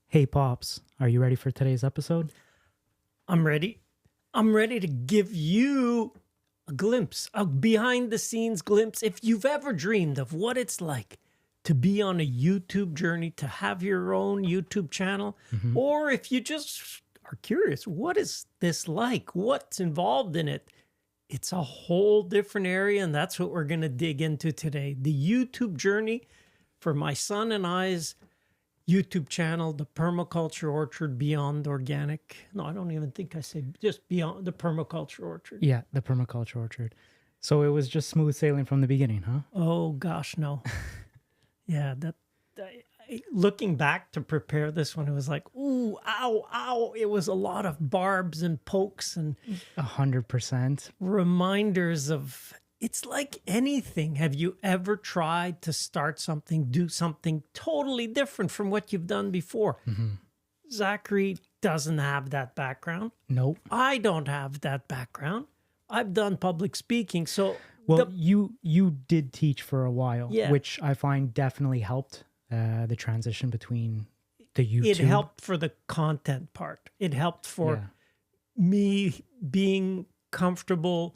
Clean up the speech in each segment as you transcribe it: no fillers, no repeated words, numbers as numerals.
Hey Pops, are you ready for today's episode? I'm ready. I'm ready to give you a glimpse, a behind the scenes glimpse. If you've ever dreamed of what it's like to be on a YouTube journey, to have your own YouTube channel, or if you just are curious, what is this like? What's involved in it? It's a whole different area, and that's what we're going to dig into today. The YouTube journey for my son and I's YouTube channel, the Permaculture Orchard Beyond Organic. No, I don't even think I say just Beyond the Permaculture Orchard. Yeah, the Permaculture Orchard. So it was just smooth sailing from the beginning, huh? Oh gosh, no. Yeah, looking back to prepare this one, it was like, ooh, ow, ow. It was a lot of barbs and pokes and 100%. reminders of. It's like anything. Have you ever tried to start something, do something totally different from what you've done before? Zachary doesn't have that background. Nope. I don't have that background. I've done public speaking. So, Well, you did teach for a while, Yeah. which I find definitely helped the transition between the YouTube. it helped for the content part. It helped for me being comfortable.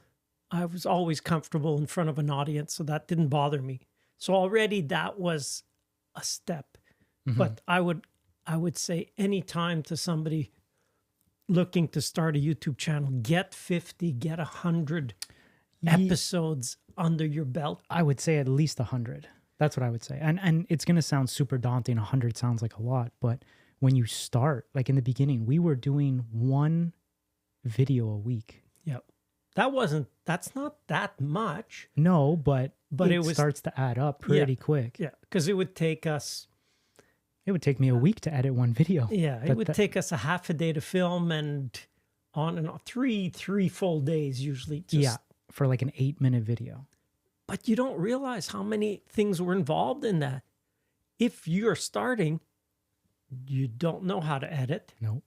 I was always comfortable in front of an audience, so that didn't bother me. So already that was a step. But I would say anytime to somebody looking to start a YouTube channel, get 50, get 100 episodes under your belt. I would say at least 100. That's what I would say. And it's going to sound super daunting. 100 sounds like a lot, but when you start, like in the beginning, we were doing one video a week. Yep. That's not that much. No, but it was, starts to add up pretty quick. Yeah, because it would take us, It would take me a week to edit one video. it would take us a half a day to film and on and on, three full days usually. For like an 8-minute video. But you don't realize how many things were involved in that. If you're starting, you don't know how to edit. Nope.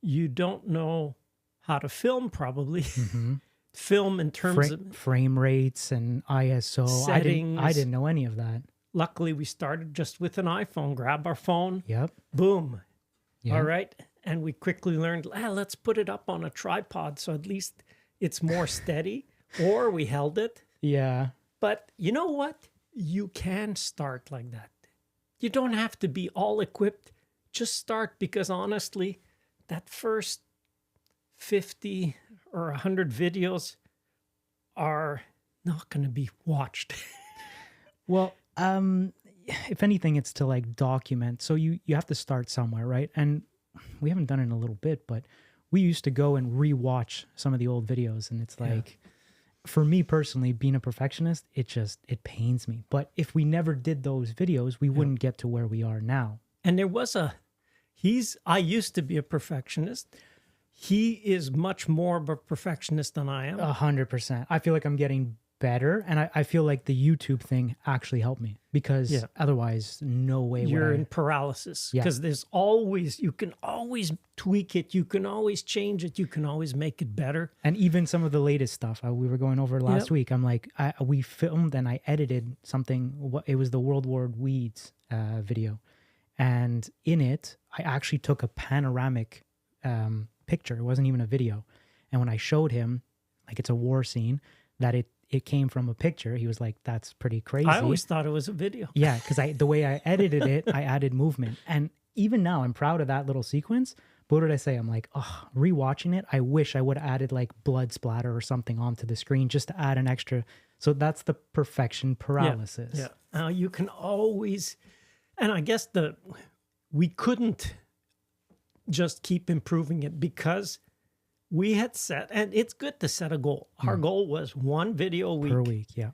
You don't know how to film probably. Film in terms of Frame rates and ISO. Settings. I didn't know any of that. Luckily, we started just with an iPhone. Grab our phone, Yep. boom. Yeah. All right. And we quickly learned, let's put it up on a tripod so at least it's more steady. Or we held it. Yeah. But you know what? You can start like that. You don't have to be all equipped. Just start, because honestly, that first 50 or 100 videos are not going to be watched. Well, if anything, it's to like document. So you have to start somewhere, right? And we haven't done it in a little bit, but we used to go and rewatch some of the old videos. And it's like, for me personally, being a perfectionist, it pains me. But if we never did those videos, we wouldn't get to where we are now. And there was I used to be a perfectionist. He is much more of a perfectionist than I am. 100%. I feel like I'm getting better, and I feel like the YouTube thing actually helped me, because otherwise, no way. You're in paralysis, because you can always tweak it, you can always change it, you can always make it better. And even some of the latest stuff we were going over last week, I'm like, we filmed and I edited something. It was the World War Weeds video, and in it, I actually took a panoramic picture. It wasn't even a video, and when I showed him, like, it's a war scene, that it came from a picture, he was like, that's pretty crazy. I always thought it was a video. Yeah, because the way I edited it, I added movement. And even now, I'm proud of that little sequence. But what did I say? I'm like, rewatching it, I wish I would have added like blood splatter or something onto the screen just to add an extra. So that's the perfection paralysis. Yeah. You can always, and I guess we couldn't just keep improving it, because we had set, and it's good to set a goal. Our goal was one video a week. Per week, yeah.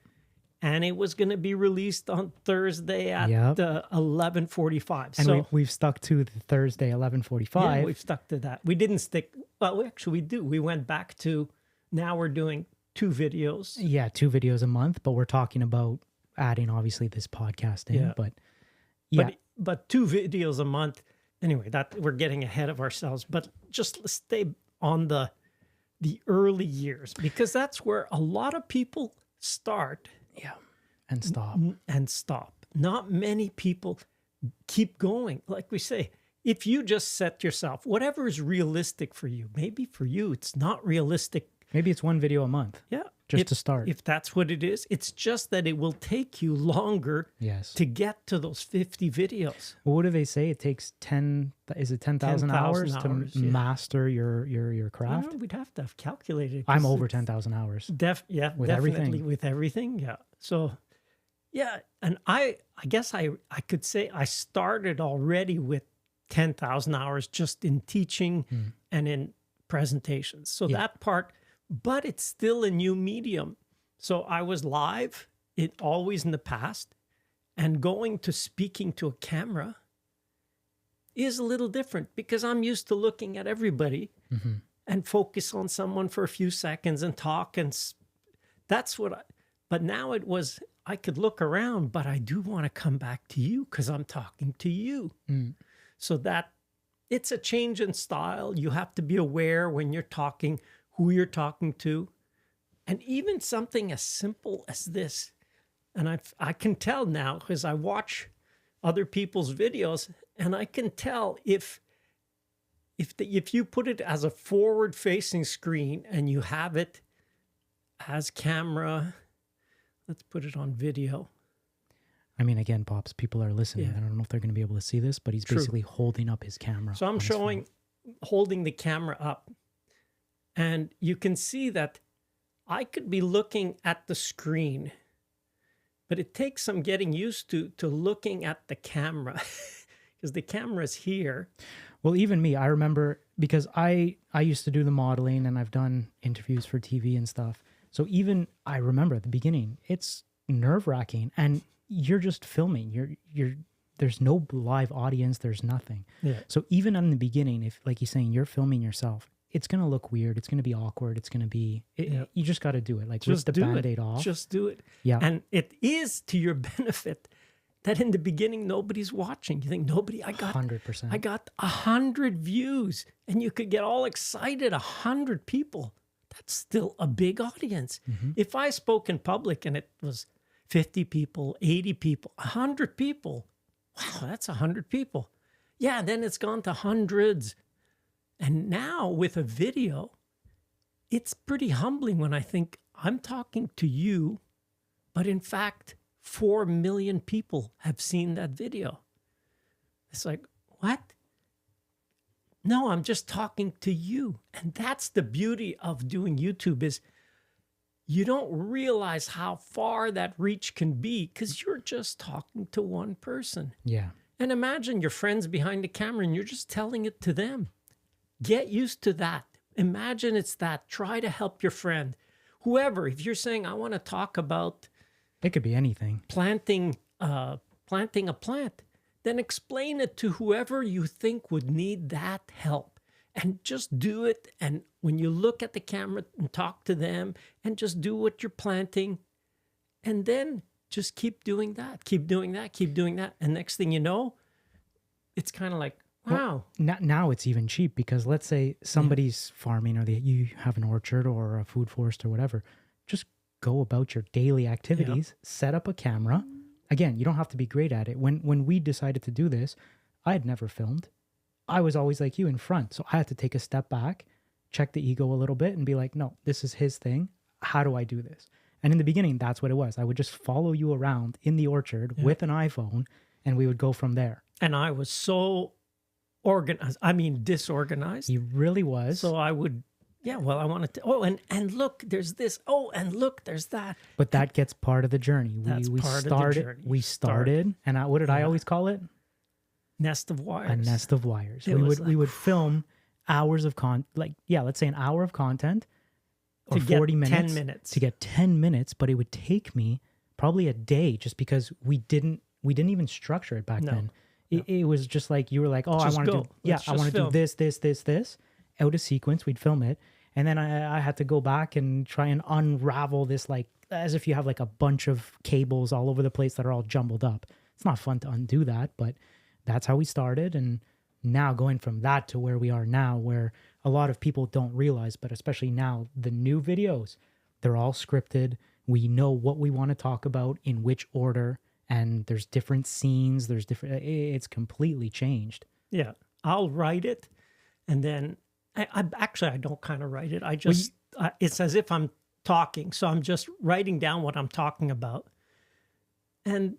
And it was going to be released on Thursday at 11:45. And so we've stuck to the Thursday 11:45. Yeah, we've stuck to that. We didn't stick. Well, we do. We went back to, now we're doing 2 videos. Yeah, 2 videos a month, but we're talking about adding obviously this podcast in. Yeah. But 2 videos a month. Anyway, that we're getting ahead of ourselves. But just stay on the early years, because that's where a lot of people start. Yeah. And stop. Not many people keep going. Like we say, if you just set yourself, whatever is realistic for you, maybe for you, it's not realistic. Maybe it's one video a month. Yeah. Just to start. If that's what it is, it's just that it will take you longer Yes. to get to those 50 videos. Well, what do they say? It takes 10,000 hours to master your craft? We'd have to have calculated. I'm over 10,000 hours. With definitely everything. With everything, yeah. So, yeah, and I guess I could say I started already with 10,000 hours just in teaching and in presentations. So that part, but it's still a new medium. So I was live, always in the past, and going to speaking to a camera is a little different because I'm used to looking at everybody and focus on someone for a few seconds and talk. And that's but now I could look around, but I do want to come back to you because I'm talking to you. So that it's a change in style. You have to be aware when you're talking, who you're talking to, and even something as simple as this. And I can tell now because I watch other people's videos, and I can tell if you put it as a forward-facing screen and you have it as camera, let's put it on video. I mean, again, Pops, people are listening. I don't know if they're going to be able to see this, but he's basically holding up his camera. So I'm holding the camera up. And you can see that I could be looking at the screen, but it takes some getting used to looking at the camera because the camera's here. Well, even me, I remember because I used to do the modeling and I've done interviews for TV and stuff. So even I remember at the beginning, it's nerve-wracking and you're just filming. There's no live audience. There's nothing. Yeah. So even in the beginning, if like you're saying, you're filming yourself, it's going to look weird. It's going to be awkward. It's going to be, you just got to do it. Like rip the Band-Aid off. Just do it. Yeah. And it is to your benefit that in the beginning, nobody's watching. You think nobody, I got 100%. I got 100 views and you could get all excited. 100 people. That's still a big audience. If I spoke in public and it was 50 people, 80 people, 100 people, wow, that's 100 people. Yeah, then it's gone to hundreds. And now with a video, it's pretty humbling when I think I'm talking to you, but in fact, 4 million people have seen that video. It's like, what? No, I'm just talking to you. And that's the beauty of doing YouTube is you don't realize how far that reach can be because you're just talking to one person. Yeah. And imagine your friends behind the camera and you're just telling it to them. Get used to that. Imagine it's that. Try to help your friend. Whoever, if you're saying, I want to talk about... It could be anything. Planting a plant, then explain it to whoever you think would need that help. And just do it. And when you look at the camera and talk to them and just do what you're planting. And then just keep doing that. Keep doing that. Keep doing that. And next thing you know, it's kind of like, wow. Well, now it's even cheap because let's say somebody's farming or you have an orchard or a food forest or whatever. Just go about your daily activities, set up a camera. Again, you don't have to be great at it. When we decided to do this, I had never filmed. I was always like you in front. So I had to take a step back, check the ego a little bit and be like, no, this is his thing. How do I do this? And in the beginning, that's what it was. I would just follow you around in the orchard with an iPhone and we would go from there. And I was so disorganized. He really was. So I would, I wanted to, and look, there's this. Oh, and look, there's that. But that gets part of the journey. We started, and what did I always call it? Nest of wires. A nest of wires. We would film hours of let's say an hour of content or 40 minutes. 10 minutes. To get 10 minutes, but it would take me probably a day just because we didn't even structure it back then. It was just like, you were like, oh, I want to do this, out of sequence. We'd film it. And then I had to go back and try and unravel this, like, as if you have like a bunch of cables all over the place that are all jumbled up. It's not fun to undo that, but that's how we started. And now going from that to where we are now, where a lot of people don't realize, but especially now, the new videos, they're all scripted. We know what we want to talk about, in which order. And there's different scenes. It's completely changed. Yeah. I'll write it, and then I don't kind of write it. I just it's as if I'm talking, so I'm just writing down what I'm talking about, and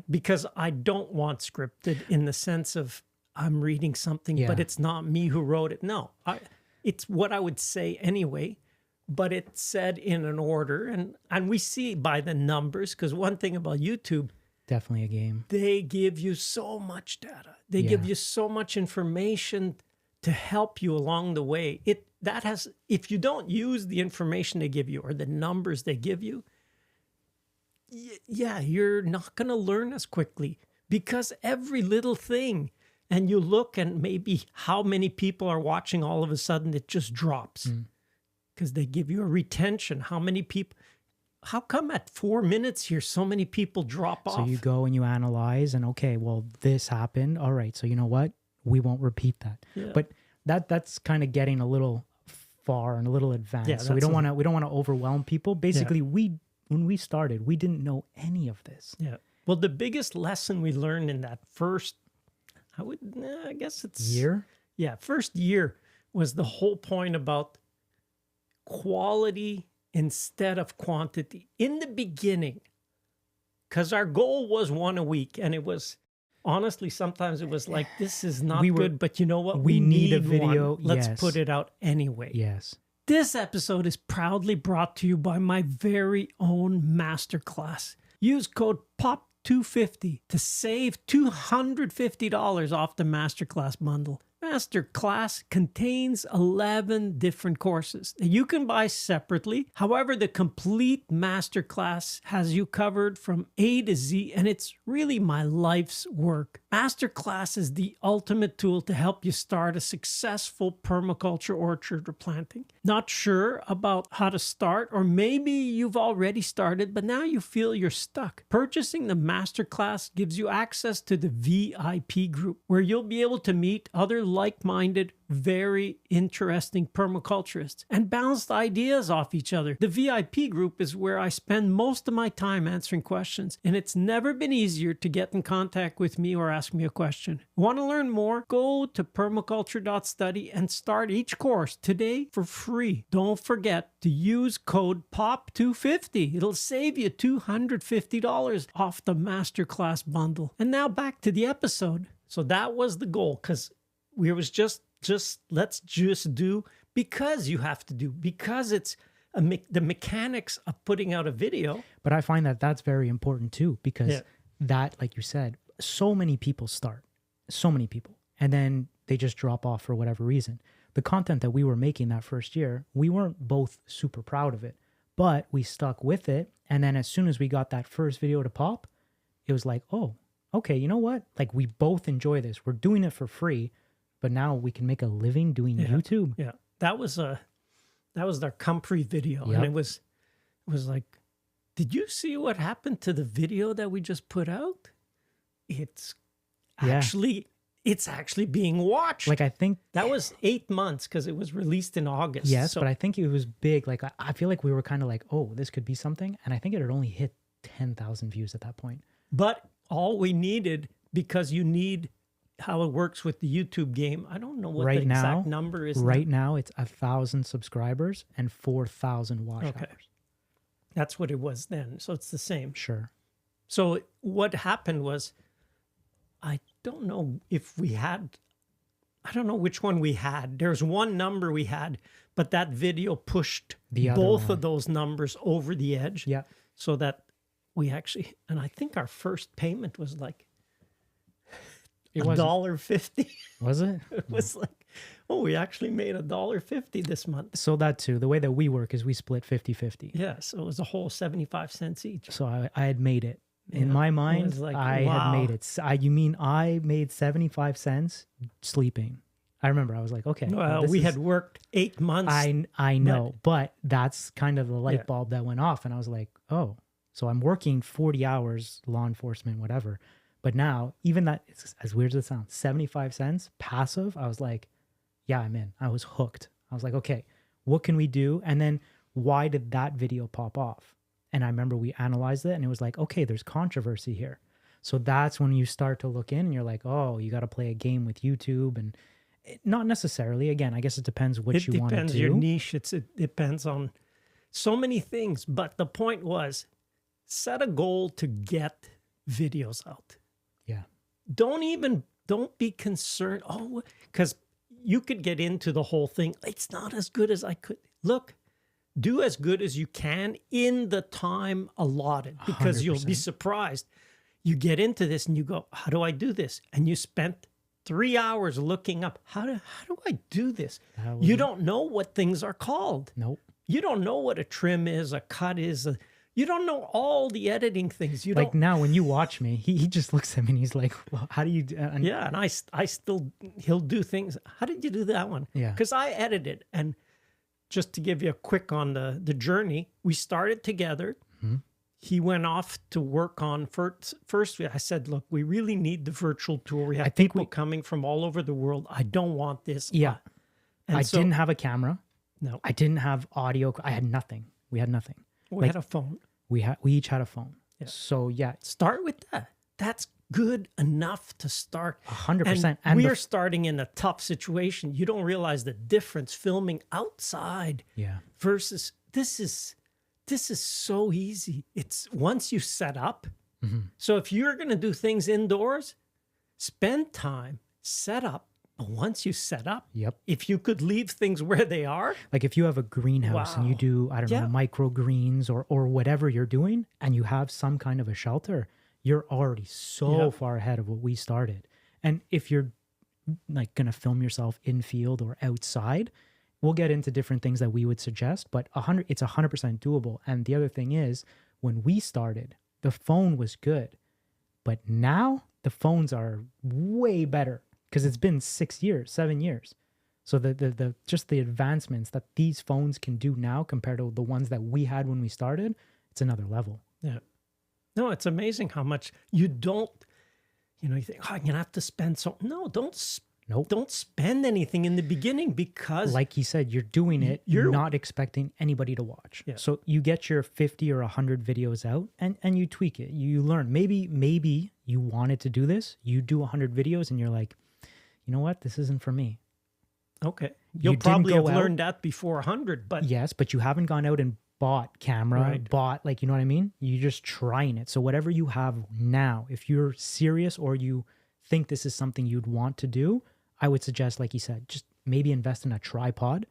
because I don't want scripted in the sense of I'm reading something, but it's not me who wrote it. No, it's what I would say anyway, but it's said in an order, and we see by the numbers, because one thing about YouTube, definitely a game. they give you so much data. They give you so much information to help you along the way. If you don't use the information they give you or the numbers they give you, you're not going to learn as quickly, because every little thing, and you look and maybe how many people are watching, all of a sudden it just drops because they give you a retention. How many people, how come at 4 minutes here, so many people drop off? So you go and you analyze and, okay, well, this happened. All right. So you know what? We won't repeat that. Yeah. But that's kind of getting a little far and a little advanced. So we don't want to overwhelm people. Basically, when we started, we didn't know any of this. Yeah. Well, the biggest lesson we learned in that first, I guess it's year. Yeah, first year was the whole point about quality instead of quantity. In the beginning, because our goal was one a week, and it was honestly, sometimes it was like, this is not good, but you know what? We need a video. One. Let's put it out anyway. Yes. This episode is proudly brought to you by my very own masterclass. Use code POP250 to save $250 off the masterclass bundle. Masterclass contains 11 different courses that you can buy separately. However, the complete masterclass has you covered from A to Z, and it's really my life's work. Masterclass is the ultimate tool to help you start a successful permaculture orchard or planting. Not sure about how to start, or maybe you've already started, but now you feel you're stuck. Purchasing the masterclass gives you access to the VIP group, where you'll be able to meet other like-minded, very interesting permaculturists and bounce ideas off each other. The VIP group is where I spend most of my time answering questions, and it's never been easier to get in contact with me or ask me a question. Want to learn more? Go to permaculture.study and start each course today for free. Don't forget to use code POP250. It'll save you $250 off the masterclass bundle. And now back to the episode. So that was the goal, because we was just let's just do, because you have to do, because it's the mechanics of putting out a video. But I find that that's very important too, because that, like you said, so many people start, so many people, and then they just drop off for whatever reason. The content that we were making that first year, we weren't both super proud of it, but we stuck with it. And then as soon as we got that first video to pop, it was like, oh, okay, you know what? Like, we both enjoy this. We're doing it for free, but now we can make a living doing YouTube. Yeah, that was their Comfrey video, and it was like, did you see what happened to the video that we just put out? It's actually being watched. Like, I think that was 8 months, because it was released in August. Yes, but I think it was big. Like, I feel like we were kind of like, oh, this could be something, and I think it had only hit 10,000 views at that point. But all we needed, because you need how it works with the YouTube game. I don't know what the exact number is. Right now, it's 1,000 subscribers and 4,000 watch hours. That's what it was then. So it's the same. Sure. So what happened was, I don't know if we had, I don't know which one we had. There's one number we had, but that video pushed both of those numbers over the edge. Yeah. So that we actually, and I think our first payment was like $1.50. Was it? It was like, oh, we actually made $1.50 this month. So that too, the way that we work is we split 50-50. Yeah, so it was a whole 75 cents each. So I had made it. In my mind, like, I had made it. You mean I made 75 cents sleeping? I remember I was like, okay. Well, we had worked 8 months. I know, but that's kind of the light bulb that went off. And I was like, oh, so I'm working 40 hours, law enforcement, whatever. But now, even that, it's as weird as it sounds, 75 cents passive, I was like, yeah, I'm in. I was hooked. I was like, okay, what can we do? And then why did that video pop off? And I remember we analyzed it and it was like, okay, there's controversy here. So that's when you start to look in and you're like, oh, you got to play a game with YouTube. And not necessarily. Again, I guess it depends what you want to do. It depends your niche. It depends on so many things. But the point was, set a goal to get videos out. Yeah. Don't be concerned. Oh, because you could get into the whole thing. It's not as good as I could. Look, do as good as you can in the time allotted, because 100%. you'll be surprised. You get into this and you go, how do I do this? And you spent 3 hours looking up, how do I do this? You don't know what things are called. Nope. You don't know what a trim is, a cut is. You don't know all the editing things. You like don't. Now when you watch me, he just looks at me and he's like, well, how do you do? And Yeah, and I still, he'll do things. How did you do that one? Yeah. Because I edited. And just to give you a quick on the journey, we started together. Mm-hmm. He went off to work on first. I said, look, we really need the virtual tour. We have people coming from all over the world. I don't want this. Yeah. And I didn't have a camera. No. I didn't have audio. I had nothing. We had nothing. We had a phone. We each had a phone. Yeah. So yeah. Start with that. That's good enough to start. 100%. And we are starting in a tough situation. You don't realize the difference filming outside versus this is so easy. It's once you set up. Mm-hmm. So if you're going to do things indoors, spend time, set up. But once you set up, if you could leave things where they are. Like if you have a greenhouse and you do, I don't know, microgreens or whatever you're doing, and you have some kind of a shelter, you're already so far ahead of what we started. And if you're like going to film yourself in field or outside, we'll get into different things that we would suggest, but it's 100% doable. And the other thing is, when we started, the phone was good, but now the phones are way better because it's been 6 years, 7 years. So the just the advancements that these phones can do now compared to the ones that we had when we started, it's another level. Yeah. No, it's amazing how much you don't, you think, oh, I'm going to have to spend so. No, don't spend anything in the beginning, because like you said, you're doing it, you're not expecting anybody to watch. Yeah. So you get your 50 or 100 videos out and you tweak it. You learn. Maybe you wanted to do this. You do 100 videos and you're like, you know what? This isn't for me. Okay. You'll probably have learned that before 100, but yes, but you haven't gone out and bought camera, bought, like, you know what I mean? You're just trying it. So whatever you have now, if you're serious or you think this is something you'd want to do, I would suggest, like you said, just maybe invest in a tripod,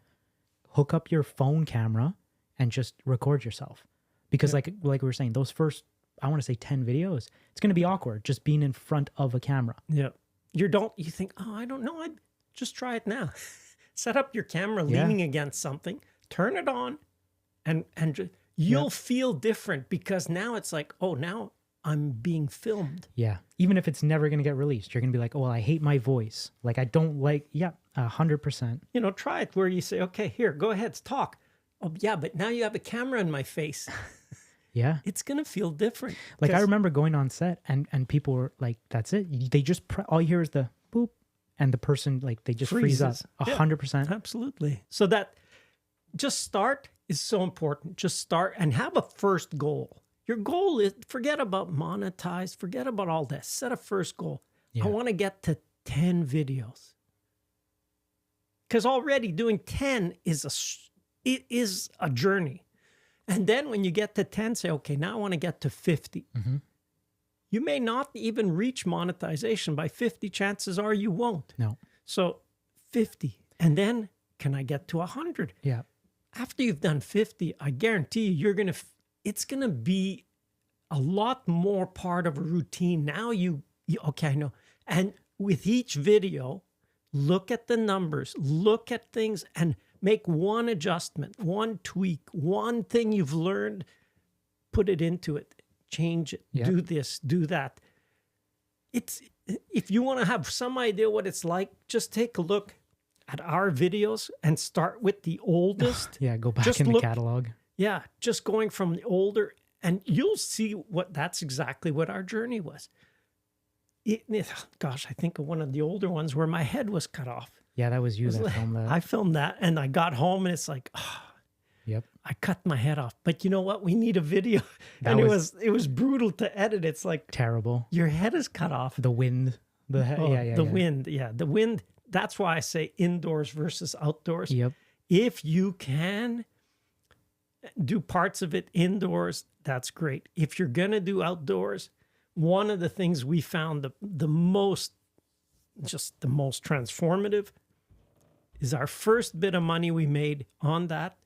hook up your phone camera, and just record yourself. Because like we were saying, those first, I want to say 10 videos, it's going to be awkward just being in front of a camera. Yeah. You think, oh, I don't know. I'd just try it now. Set up your camera leaning against something, turn it on, and you'll feel different, because now it's like, oh, now I'm being filmed. Yeah. Even if it's never going to get released, you're going to be like, oh, well, I hate my voice. Like, I don't like, 100%. Try it where you say, okay, here, go ahead, talk. Oh, yeah, but now you have a camera in my face. Yeah. It's going to feel different. Like, I remember going on set and people were like, that's it. They just, all you hear is the boop, and the person, like, they just freeze up. 100%. Absolutely. So that just start is so important. Just start and have a first goal. Your goal is, forget about monetize, forget about all that. Set a first goal. I want to get to 10 videos. Because already doing 10 is a journey. And then when you get to 10, say, okay, now I want to get to 50. Mm-hmm. You may not even reach monetization by 50. Chances are you won't. No. So 50. And then can I get to 100? Yeah. After you've done 50, I guarantee you, it's going to be a lot more part of a routine. Now okay, I know. And with each video, look at the numbers, look at things, and make one adjustment, one tweak, one thing you've learned, put it into it, change it, do this, do that. If you want to have some idea what it's like, just take a look at our videos and start with the oldest. Go back in the catalog. Yeah, just going from the older, and you'll see that's exactly what our journey was. Gosh, I think of one of the older ones where my head was cut off. Yeah, that was you that filmed that. I filmed that, and I got home, and it's like, Yep. I cut my head off. But you know what? We need a video. That And was it was brutal to edit. It's like terrible. your head is cut off. The wind. The wind. Yeah. The wind. That's why I say indoors versus outdoors. Yep. If you can do parts of it indoors, that's great. If you're going to do outdoors, one of the things we found the most transformative is our first bit of money we made on that.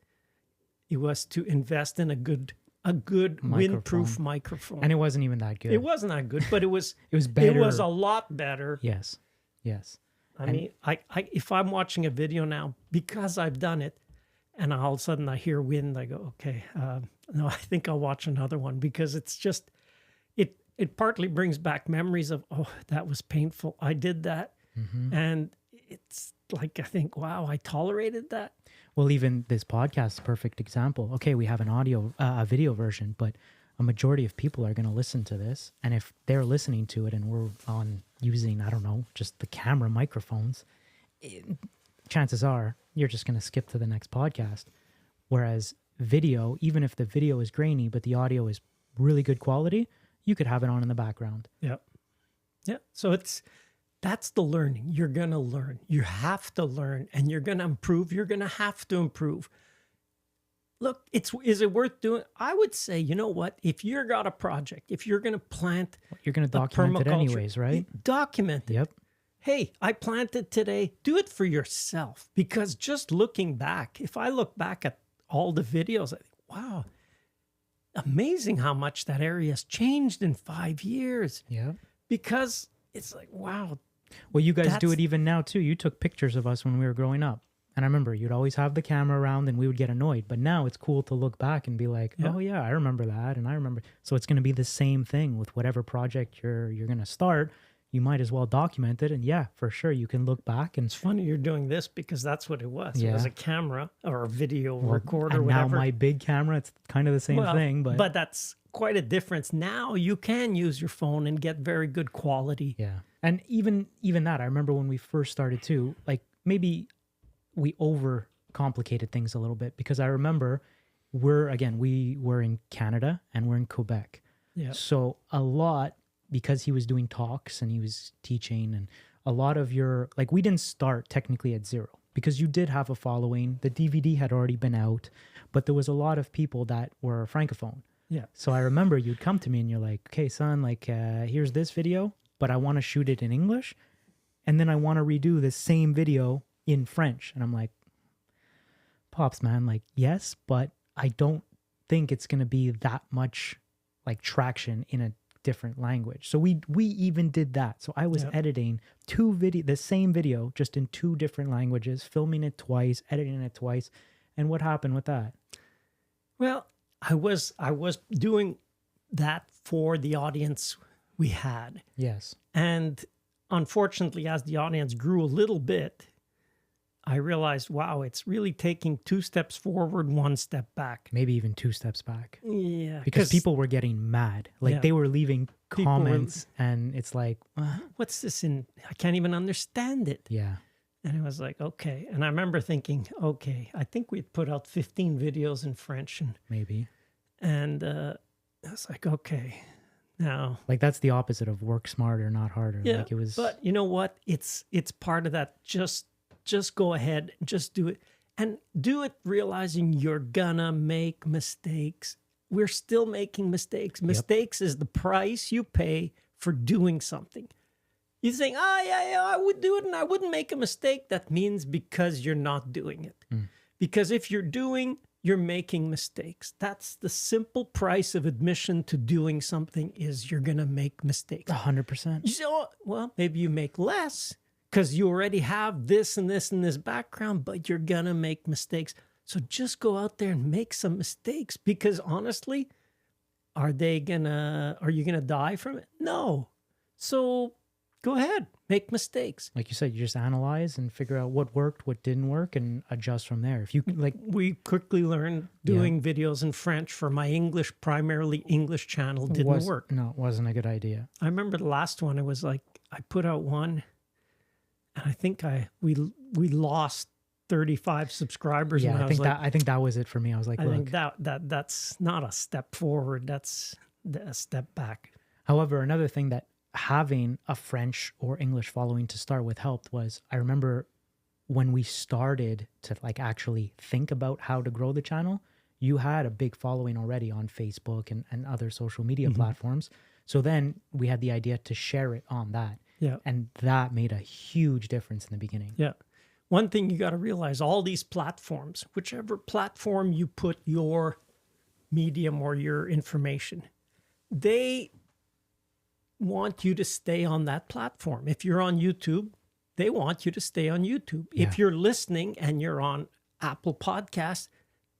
It was to invest in a good windproof microphone. And it wasn't even that good. It wasn't that good, but it was it was better. It was a lot better. Yes. Yes. I mean, I if I'm watching a video now, because I've done it, and all of a sudden I hear wind, I go, okay, no, I think I'll watch another one, because it's just, it partly brings back memories of, oh, that was painful. I did that. And it's like, I think, wow, I tolerated that. Well, even this podcast is a perfect example. Okay, we have a video version, but a majority of people are going to listen to this. And if they're listening to it and we're on using, I don't know, just the camera microphones, chances are you're just going to skip to the next podcast. Whereas video, even if the video is grainy, but the audio is really good quality, you could have it on in the background. Yeah. Yeah. So that's the learning. You're going to learn. You have to learn, and you're going to improve. You're going to have to improve. Look, is it worth doing? I would say, you know what? If you've got a project, if you're going to plant, you're going to document it anyways, right? Document it. Yep. Hey, I planted today. Do it for yourself, because just looking back, if I look back at all the videos, I think, wow, amazing how much that area has changed in 5 years. Yeah. Because it's like, wow. Well, you guys do it even now too. You took pictures of us when we were growing up. And I remember you'd always have the camera around and we would get annoyed. But now it's cool to look back and be like, oh yeah, I remember that. And I remember. So it's going to be the same thing with whatever project you're going to start. You might as well document it. And yeah, for sure, you can look back. And it's funny you're doing this, because that's what it was. Yeah. It was a camera or a video recorder, and whatever. Now my big camera, it's kind of the same thing. But that's quite a difference. Now you can use your phone and get very good quality. Yeah. And even that, I remember when we first started too, like maybe we overcomplicated things a little bit, because I remember we were in Canada and we're in Quebec. Yeah. So a lot, because he was doing talks and he was teaching, and a lot of we didn't start technically at zero, because you did have a following. The DVD had already been out, but there was a lot of people that were Francophone. Yeah. So I remember you'd come to me and you're like, okay, son, here's this video, but I want to shoot it in English. And then I want to redo the same video in French. And I'm like, Pops, man, yes, but I don't think it's going to be that much traction in a different language. So we even did that. So I was editing the same video, just in 2 different languages, filming it twice, editing it twice. And what happened with that? Well, I was doing that for the audience we had. Yes. And unfortunately, as the audience grew a little bit, I realized, wow, it's really taking 2 steps forward, 1 step back. Maybe even 2 steps back. Yeah. Because people were getting mad. They were leaving comments and it's like, what's this in? I can't even understand it. Yeah. And it was like, okay. And I remember thinking, okay, I think we'd put out 15 videos in French. Maybe. And I was like, okay, now. That's the opposite of work smarter, not harder. Yeah, it was. But you know what? It's part of that. Just go ahead, just do it. And do it realizing you're gonna make mistakes. We're still making mistakes. Mistakes is the price you pay for doing something. You think, I would do it and I wouldn't make a mistake. That means because you're not doing it. Because if you're making mistakes. That's the simple price of admission to doing something, is you're going to make mistakes. 100%. You say, oh, well, maybe you make less because you already have this and this and this background, but you're going to make mistakes. So just go out there and make some mistakes, because honestly, are you going to die from it? No. So go ahead, make mistakes. Like you said, you just analyze and figure out what worked, what didn't work, and adjust from there. If you we quickly learned doing videos in French for my primarily English channel didn't work. No, it wasn't a good idea. I remember the last one. It was like I put out one, and I think we lost 35 subscribers. Yeah, and I think that was it for me. I was like, I look. think that's not a step forward. That's a step back. However, another thing that having a French or English following to start with helped was, I remember when we started to like actually think about how to grow the channel, you had a big following already on Facebook and other social media platforms. So then we had the idea to share it on that. Yeah. And that made a huge difference in the beginning. Yeah. One thing you got to realize, all these platforms, whichever platform you put your medium or your information, they want you to stay on that platform. If you're on YouTube, they want you to stay on YouTube. Yeah. If you're listening and you're on Apple Podcasts,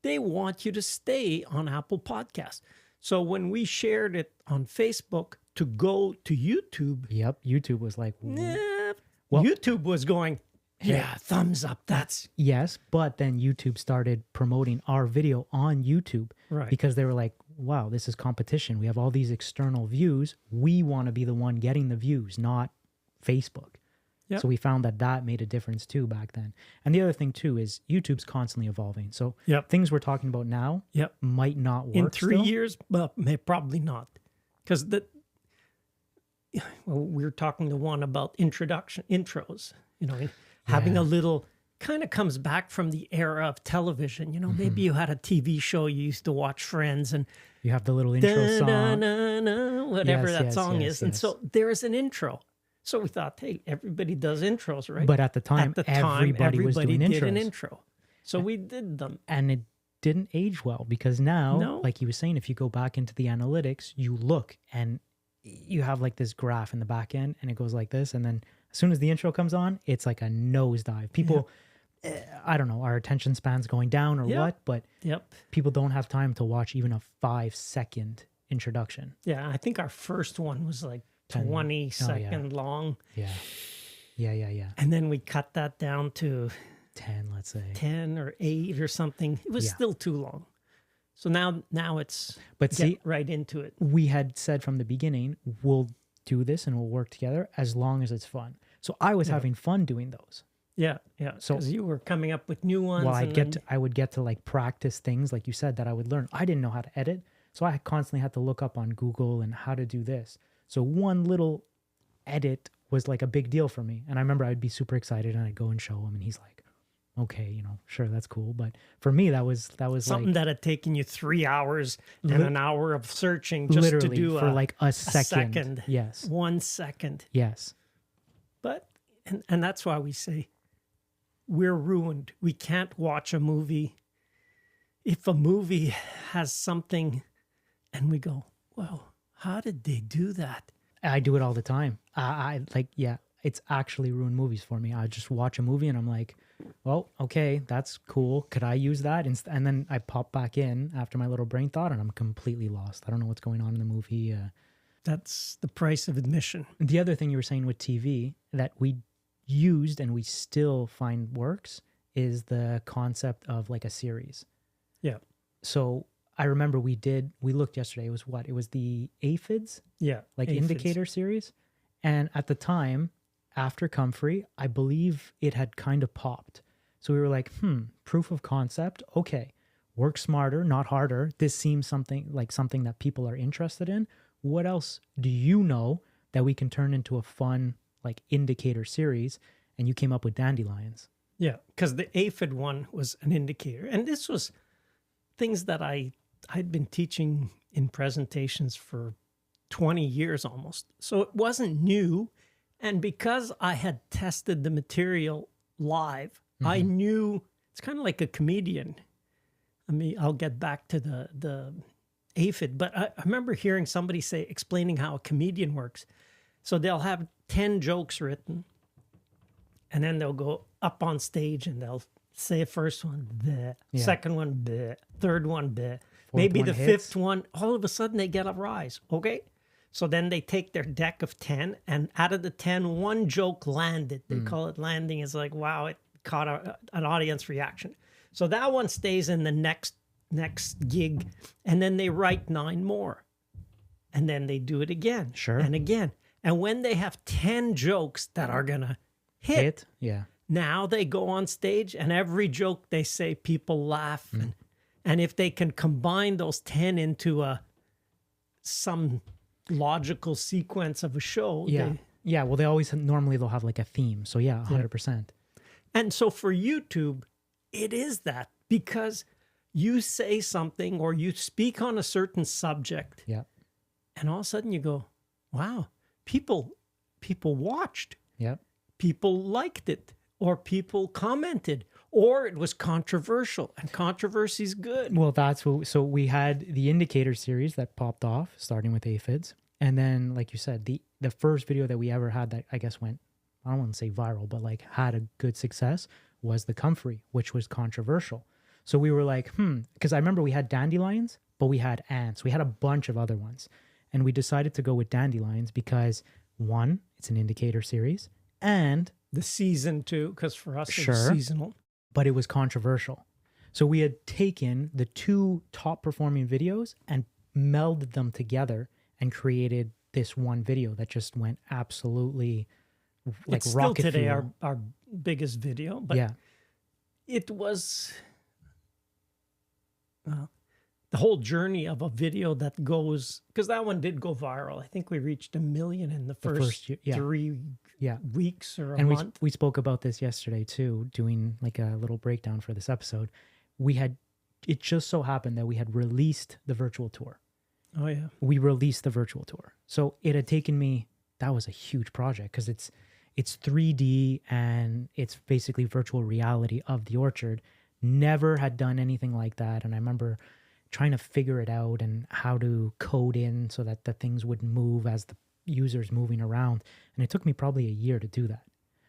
they want you to stay on Apple Podcasts. So when we shared it on Facebook to go to YouTube, Yep, YouTube was like, well, YouTube was going, yeah, thumbs up. That's yes, but then YouTube started promoting our video on YouTube, right. Because they were like, wow, this is competition. We have all these external views. We want to be the one getting the views, not Facebook. Yep. So we found that made a difference too back then. And the other thing too is YouTube's constantly evolving. So things we're talking about now might not work in 3 still. years, but probably not. Because we were talking to one about intros, having a little, kind of comes back from the era of television. Maybe you had a TV show, you used to watch Friends, and you have the little intro song. Whatever that song yes, is. And so there is an intro. So we thought, hey, everybody does intros, right? But at the time, everybody was doing did intros. an intro. So we did them. And it didn't age well because now, like you were saying, if you go back into the analytics, you look and you have like this graph in the back end and it goes like this. And then as soon as the intro comes on, it's like a nosedive. People, I don't know, our attention span's going down or what, but people don't have time to watch even a 5-second introduction. Yeah, I think our first one was like 20-second long. Yeah. And then we cut that down to 10, let's say. 10 or 8 or something. It was still too long. So now it's right into it. We had said from the beginning, we'll do this and we'll work together as long as it's fun. So I was having fun doing those. Yeah. So because you were coming up with new ones. Well, I would get to like practice things like you said that I would learn. I didn't know how to edit. So I constantly had to look up on Google and how to do this. So one little edit was like a big deal for me. And I remember I'd be super excited and I'd go and show him and he's like, okay, sure, that's cool. But for me, that was something that had taken you 3 hours and an hour of searching just to do for like a second. Yes. 1 second. Yes. But, and that's why we say we're ruined. We can't watch a movie. If a movie has something and we go, well, how did they do that? I do it all the time. It's actually ruined movies for me. I just watch a movie and I'm like, well, okay, that's cool. Could I use that? And then I pop back in after my little brain thought and I'm completely lost. I don't know what's going on in the movie. That's the price of admission. The other thing you were saying with TV that we used and we still find works is the concept of like a series. Yeah. So I remember we looked yesterday. It was what? It was the aphids? Yeah. Like aphids. indicator series. And at the time, after Comfrey, I believe it had kind of popped. So we were like, proof of concept. Okay. Work smarter, not harder. This seems something that people are interested in. What else do you know that we can turn into a fun like indicator series? And you came up with dandelions. Yeah. Because the aphid one was an indicator. And this was things that I'd been teaching in presentations for 20 years almost. So it wasn't new. And because I had tested the material live, I knew it's kind of like a comedian. I mean, I'll get back to the aphid, but I remember hearing somebody explaining how a comedian works. So they'll have 10 jokes written and then they'll go up on stage and they'll say a first one, bleh, second one, bleh, third one, bleh. Maybe the fifth one, all of a sudden they get a rise. Okay. So then they take their deck of 10 and out of the 10, one joke landed. They call it landing. It's like, wow, it caught an audience reaction. So that one stays in the next gig. And then they write 9 more. And then they do it again. Sure. And again. And when they have 10 jokes that are going to hit, Now they go on stage and every joke they say, people laugh. And if they can combine those 10 into some logical sequence of a show. Yeah. Well, they'll have like a theme. So yeah, 100%. And so for YouTube, it is that, because you say something or you speak on a certain subject. Yeah. And all of a sudden you go, wow, people watched. Yeah. People liked it, or people commented, or it was controversial, and controversy is good. Well, so we had the indicator series that popped off, starting with aphids. And then, like you said, the first video that we ever had that I guess went, I don't want to say viral, but like had a good success was the comfrey, which was controversial. So we were like, because I remember we had dandelions, but we had ants. We had a bunch of other ones. And we decided to go with dandelions because, one, it's an indicator series, and the season too, because for us it was seasonal. But it was controversial. So we had taken the two top performing videos and melded them together and created this one video that just went absolutely like it's rocket still today fuel. our biggest video, but it was the whole journey of a video that goes, because that one did go viral. I think we reached 1 million in the first 3 weeks or a month. And we spoke about this yesterday too, doing like a little breakdown for this episode. It just so happened that we had released the virtual tour. Oh yeah. We released the virtual tour. So it had taken me, that was a huge project because it's 3D and it's basically virtual reality of the orchard. Never had done anything like that. And I remember trying to figure it out and how to code in so that the things would move as the user's moving around. And it took me probably a year to do that.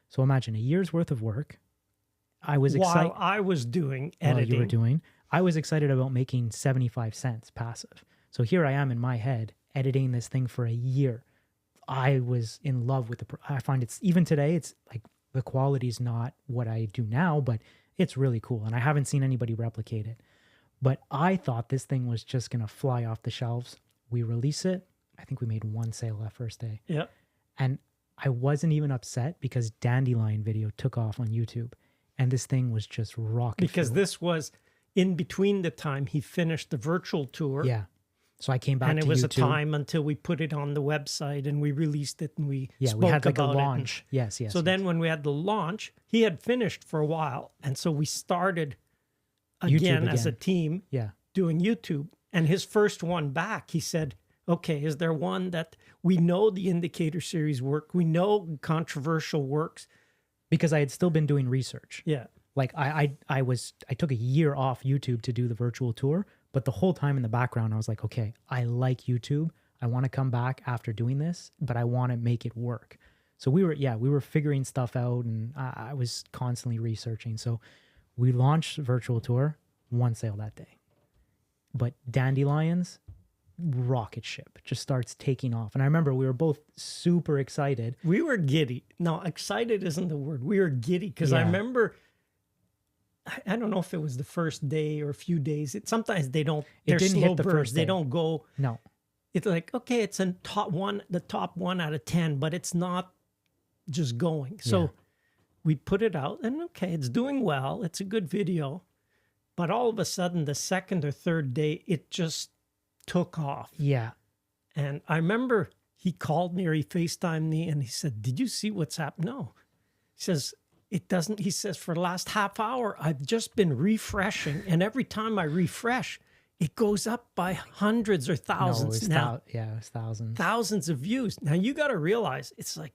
So imagine a year's worth of work. I was excited. While I was doing editing. While you were doing, I was excited about making 75 cents passive. So here I am in my head editing this thing for a year. I was in love with I find it's, even today, it's like the quality's not what I do now, but it's really cool. And I haven't seen anybody replicate it. But I thought this thing was just going to fly off the shelves. We release it. I think we made one sale that first day. Yeah. And I wasn't even upset because Dandelion video took off on YouTube. And this thing was just rocket Because fuel. this was in between the time he finished the virtual tour. Yeah. So I came back and to it was YouTube. a time until we put it on the website and we released it and we spoke we had like a about launch. Yes. So then when we had the launch, he had finished for a while. And so we started again as a team doing YouTube. And his first one back, he said, okay, is there one that we know the indicator series work? We know controversial works. Because I had still been doing research. Yeah. Like I took a year off YouTube to do the virtual tour, but the whole time in the background, I was like, okay, I like YouTube. I want to come back after doing this, but I want to make it work. So we were figuring stuff out, and I was constantly researching. So we launched virtual tour, one sale that day. But Dandelions, rocket ship, just starts taking off. And I remember we were both super excited. We were giddy. No, excited isn't the word. We were giddy because I remember, I don't know if it was the first day or a few days. Sometimes they don't, they're didn't slow hit the bursts. first day. They don't go. No. It's like, okay, it's the top 1 out of 10, but it's not just going. So we put it out and okay, it's doing well. It's a good video. But all of a sudden, the second or third day, it just took off. Yeah. And I remember he called me or he FaceTimed me and he said, did you see what's happened? No. He says, it doesn't. He says, for the last half hour, I've just been refreshing. And every time I refresh, it goes up by hundreds or thousands now. It was thousands. Thousands of views. Now you got to realize it's like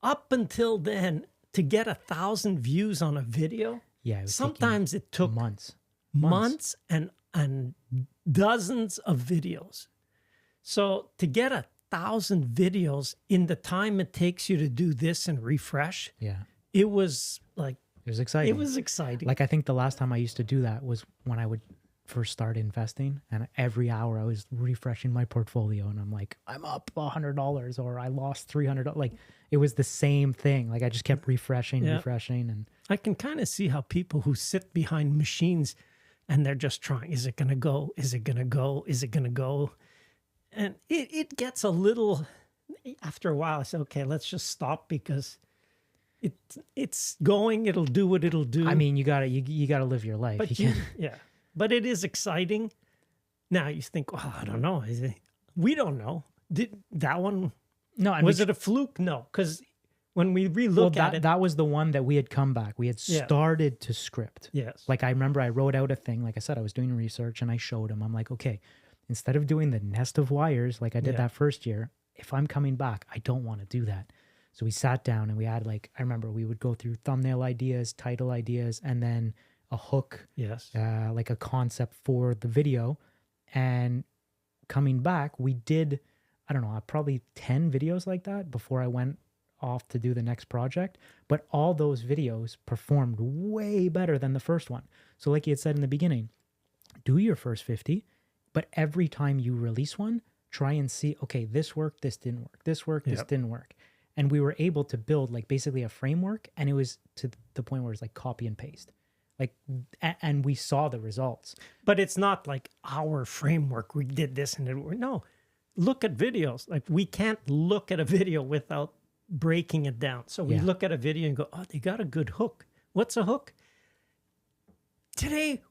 up until then to get 1,000 views on a video. Yeah. Sometimes it took months and dozens of videos. So to get 1,000 videos in the time it takes you to do this and refresh. Yeah. It was like, it was exciting. It was exciting. Like I think the last time I used to do that was when I would first start investing, and every hour I was refreshing my portfolio and I'm like, I'm up $100 or I lost $300. Like it was the same thing. Like I just kept refreshing. And I can kind of see how people who sit behind machines and they're just trying, is it going to go? Is it going to go? Is it going to go? And it gets a little, after a while I said, okay, let's just stop because it's going. It'll do what it'll do. I mean, you gotta live your life. but yeah, but it is exciting. Now you think, well, I don't know. We don't know. Did that one? No, and was it a fluke? No, because when we relook at it, that was the one that we had come back. We had started to script. Yes. Like I remember I wrote out a thing. Like I said, I was doing research and I showed him. I'm like, okay, instead of doing the nest of wires like I did that first year, if I'm coming back, I don't want to do that. So we sat down and we had like, I remember we would go through thumbnail ideas, title ideas, and then a hook. Yes. Like a concept for the video. And coming back, we did, I don't know, probably 10 videos like that before I went off to do the next project. But all those videos performed way better than the first one. So like you had said in the beginning, do your first 50, but every time you release one, try and see, okay, this worked, this didn't work, this worked, this didn't work. And we were able to build like basically a framework, and it was to the point where it's like copy and paste. Like, and we saw the results. But it's not like our framework. We did this and it worked. No, look at videos. Like we can't look at a video without breaking it down. So we look at a video and go, oh, they got a good hook. What's a hook? Today,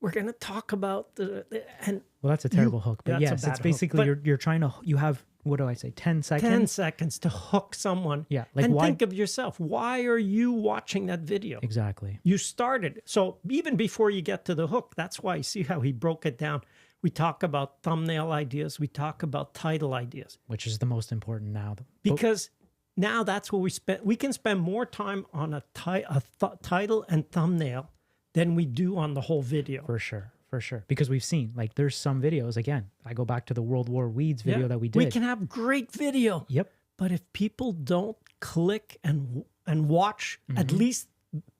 we're going to talk about and well, that's a terrible hook, but yes, it's basically you're trying to, you have, what do I say, 10 seconds? 10 seconds to hook someone. Yeah. Like and think of yourself. Why are you watching that video? Exactly. You started. So even before you get to the hook, that's why you see how he broke it down. We talk about thumbnail ideas. We talk about title ideas. Which is the most important now. Because now that's what we spend. We can spend more time on a title and thumbnail than we do on the whole video. For sure. For sure. Because we've seen, like, there's some videos, again, I go back to the World War Weeds video that we did. We can have great video. Yep. But if people don't click and watch at least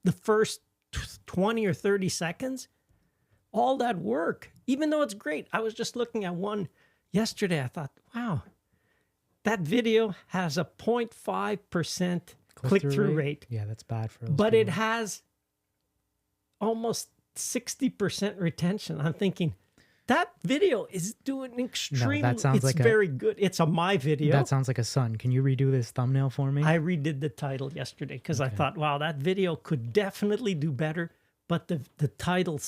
the first 20 or 30 seconds, all that work, even though it's great. I was just looking at one yesterday. I thought, wow, that video has a 0.5% click-through rate. Yeah, that's bad for But it has almost 60% retention. I'm thinking that video is doing extremely. That sounds like very good. It's my video. That sounds like a son. Can you redo this thumbnail for me? I redid the title yesterday because I thought, wow, that video could definitely do better, but the title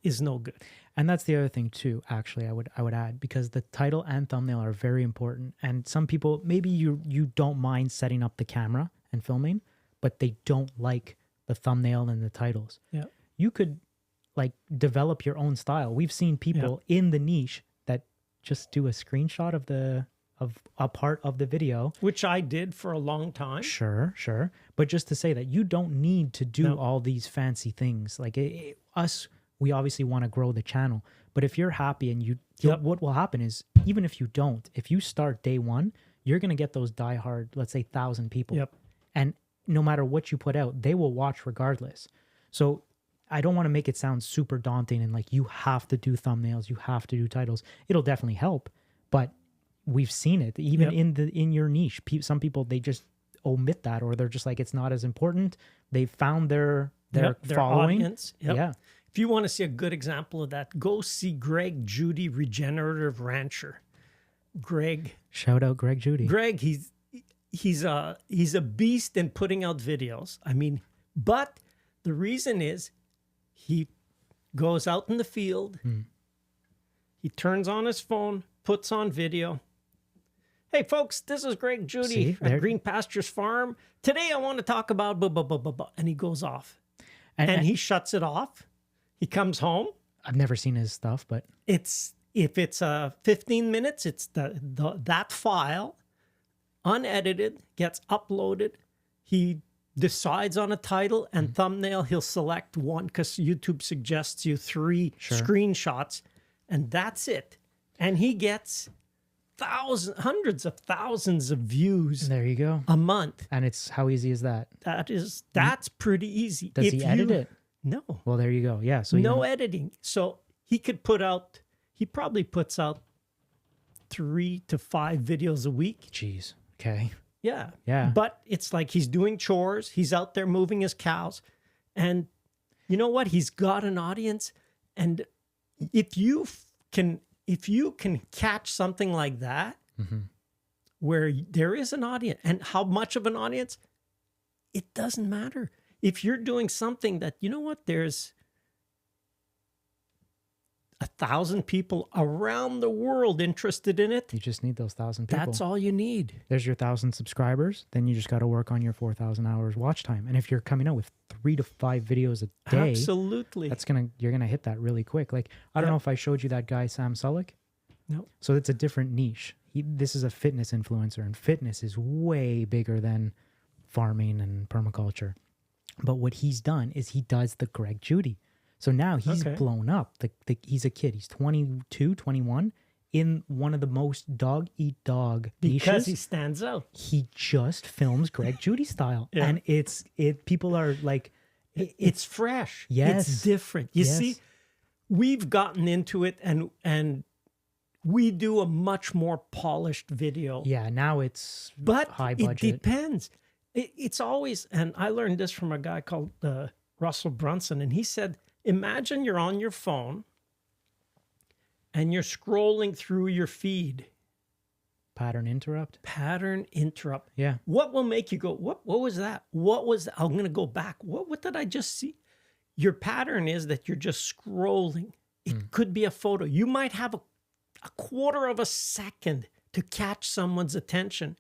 is no good. And that's the other thing too, actually, I would add, because the title and thumbnail are very important. And some people, maybe you don't mind setting up the camera and filming, but they don't like the thumbnail and the titles. Yeah. You could like develop your own style. We've seen people in the niche that just do a screenshot of a part of the video, which I did for a long time. Sure. But just to say that you don't need to do all these fancy things. Like we obviously want to grow the channel, but if you're happy and what will happen is, even if you don't, if you start day one, you're going to get those diehard, let's say 1,000 people. Yep. And no matter what you put out, they will watch regardless. So I don't want to make it sound super daunting and like you have to do thumbnails, you have to do titles. It'll definitely help, but we've seen it even in your niche. Some people, they just omit that, or they're just like, it's not as important. They've found their following. Audience. Yep. Yeah. If you want to see a good example of that, go see Greg Judy, Regenerative Rancher. Greg. Shout out Greg Judy. Greg, he's a beast in putting out videos. I mean, but the reason is he goes out in the field, he turns on his phone, puts on video. Hey folks, this is Greg Judy at Green Pastures Farm. Today I want to talk about blah, blah, blah, blah, blah. And he goes off. And he shuts it off. He comes home. I've never seen his stuff, but if it's 15 minutes, it's that file, unedited, gets uploaded. He decides on a title and thumbnail. He'll select one because YouTube suggests you 3 screenshots, and that's it. And he gets hundreds of thousands of views. There you go. A month. And it's how easy is that? That's pretty easy. Does he edit it? No. Well, there you go. Yeah. So no editing. So he probably puts out 3 to 5 videos a week. Jeez. Okay. Yeah. Yeah. But it's like he's doing chores. He's out there moving his cows. And you know what? He's got an audience. And if you can catch something like that, where there is an audience, and how much of an audience, it doesn't matter. If you're doing something that, you know what, there's 1,000 people around the world interested in it. You just need those 1,000 people. That's all you need. There's your 1,000 subscribers. Then you just got to work on your 4,000 hours watch time. And if you're coming out with 3 to 5 videos a day, absolutely, you're gonna hit that really quick. Like, I don't know if I showed you that guy Sam Sulek. No. So it's a different niche. This is a fitness influencer, and fitness is way bigger than farming and permaculture. But what he's done is he does the Greg Judy. So now he's blown up. He's a kid. He's 22, 21, in one of the most dog-eat-dog niches. Because he stands out. He just films Greg Judy style. Yeah. And people are like... It's fresh. Yes. It's different. You see, we've gotten into it and we do a much more polished video. Yeah, now it's high budget. It depends. It's always... And I learned this from a guy called Russell Brunson, and he said... Imagine you're on your phone and you're scrolling through your feed. Pattern interrupt. Yeah. What will make you go, what was that? What was that? I'm going to go back. What did I just see? Your pattern is that you're just scrolling. It could be a photo. You might have a quarter of a second to catch someone's attention.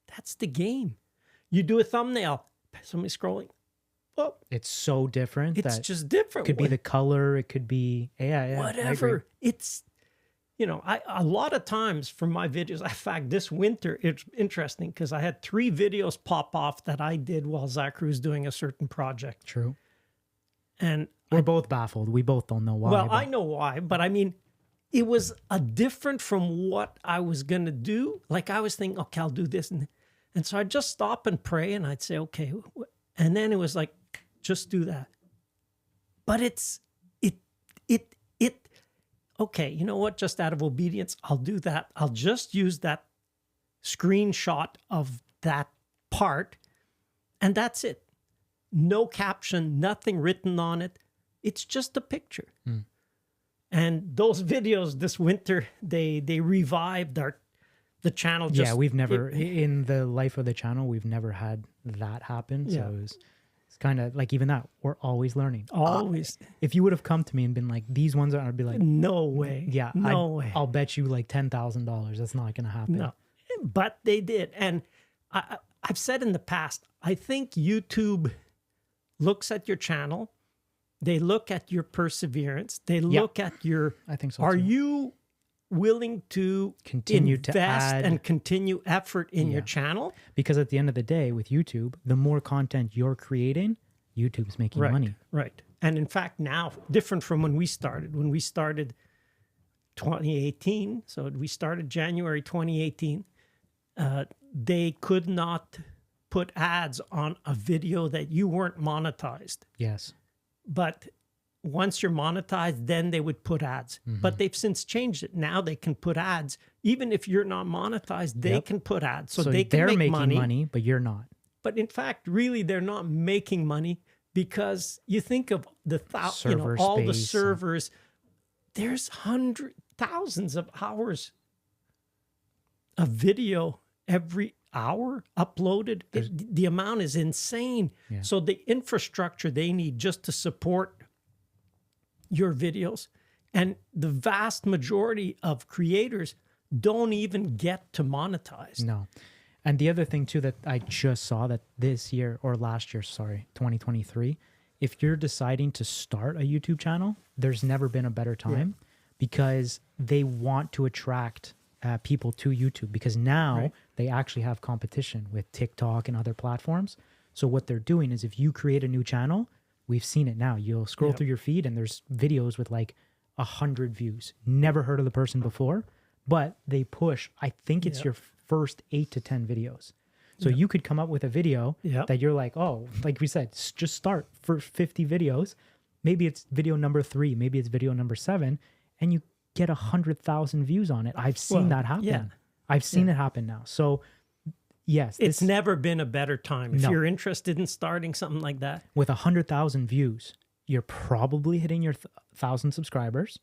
That's the game. You do a thumbnail, somebody scrolling. Well, it's so different. It's just different. It could be the color. It could be whatever. It's, a lot of times for my videos. In fact, this winter it's interesting because I had 3 videos pop off that I did while Zachary was doing a certain project. True. And we're both baffled. We both don't know why. Well, I know why, but I mean, it was a different from what I was gonna do. Like I was thinking, okay, I'll do this, and so I'd just stop and pray, and I'd say, okay, and then it was like, just do that. But okay, you know what? Just out of obedience, I'll do that. I'll just use that screenshot of that part, and that's it. No caption, nothing written on it. It's just a picture. And those videos this winter, they revived the channel. We've never, in the life of the channel, we've never had that happen. So it's kind of like, even that, we're always learning. Always. If you would have come to me and been like, these ones are, I'd be like, no way. Yeah. No way. I'll bet you like $10,000. That's not going to happen. No. But they did. And I've said in the past, I think YouTube looks at your channel. They look at your perseverance. They look at your... I think so Are too. you willing to continue to add and continue effort in your channel? Because at the end of the day, with YouTube, the more content you're creating, YouTube's making money. Right. And in fact, now, different from when we started. When we started 2018, so we started January 2018, they could not put ads on a video that you weren't monetized. Yes. But once you're monetized, then they would put ads. But they've since changed it. Now they can put ads. Even if you're not monetized, they can put ads. So they can they're make making money, but you're not. But in fact, really, they're not making money because you think of the all the servers. There's thousands of hours of video every hour uploaded. The amount is insane. Yeah. So the infrastructure they need just to support your videos, and the vast majority of creators don't even get to monetize. No. And the other thing too that I just saw, that this year, or last year, sorry, 2023, if you're deciding to start a YouTube channel, there's never been a better time because they want to attract people to YouTube, because now they actually have competition with TikTok and other platforms. So what they're doing is, if you create a new channel, we've seen it now. You'll scroll through your feed and there's videos with like 100 views. Never heard of the person before, but they push, I think it's your first 8 to 10 videos. So you could come up with a video that you're like, oh, like we said, just start for 50 videos. Maybe it's video number 3, maybe it's video number 7, and you get 100,000 views on it. I've seen that happen. Yeah. I've seen it happen now. So yes, it's never been a better time. If you're interested in starting something like that. With 100,000 views, you're probably hitting your 1,000 subscribers.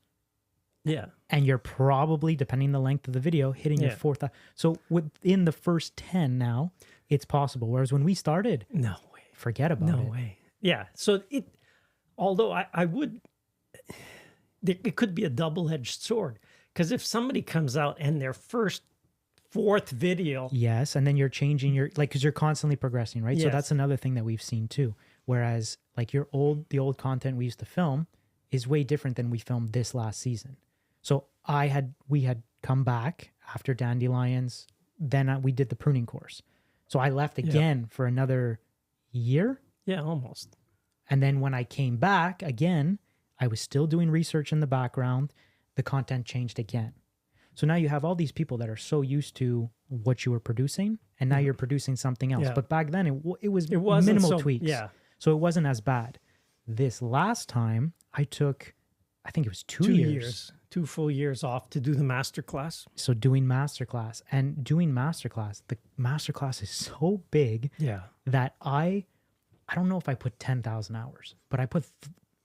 Yeah. And you're probably, depending on the length of the video, hitting your 4,000. So within the first 10 now, it's possible. Whereas when we started, no way. forget about No it. way. Yeah. So although I would, it could be a double-edged sword, because if somebody comes out and their fourth video, Yes, and then you're changing your like because you're constantly progressing, right? So Yes. that's another thing that we've seen too. Whereas like the old content we used to film is way different than we filmed this last season. So we had come back after Dandelions, then we did the pruning course. So I left again for another year. yeah, almost. And then when I came back again, I was still doing research in the background. The content changed again. So now you have all these people that are so used to what you were producing, and now you're producing something else. Yeah. But back then it was wasn't minimal so- tweaks. yeah. So it wasn't as bad. This last time I took, I think it was 2 years. 2 full years off to do the masterclass. So doing masterclass, the masterclass is so big Yeah. that I don't know if I put 10,000 hours, but I put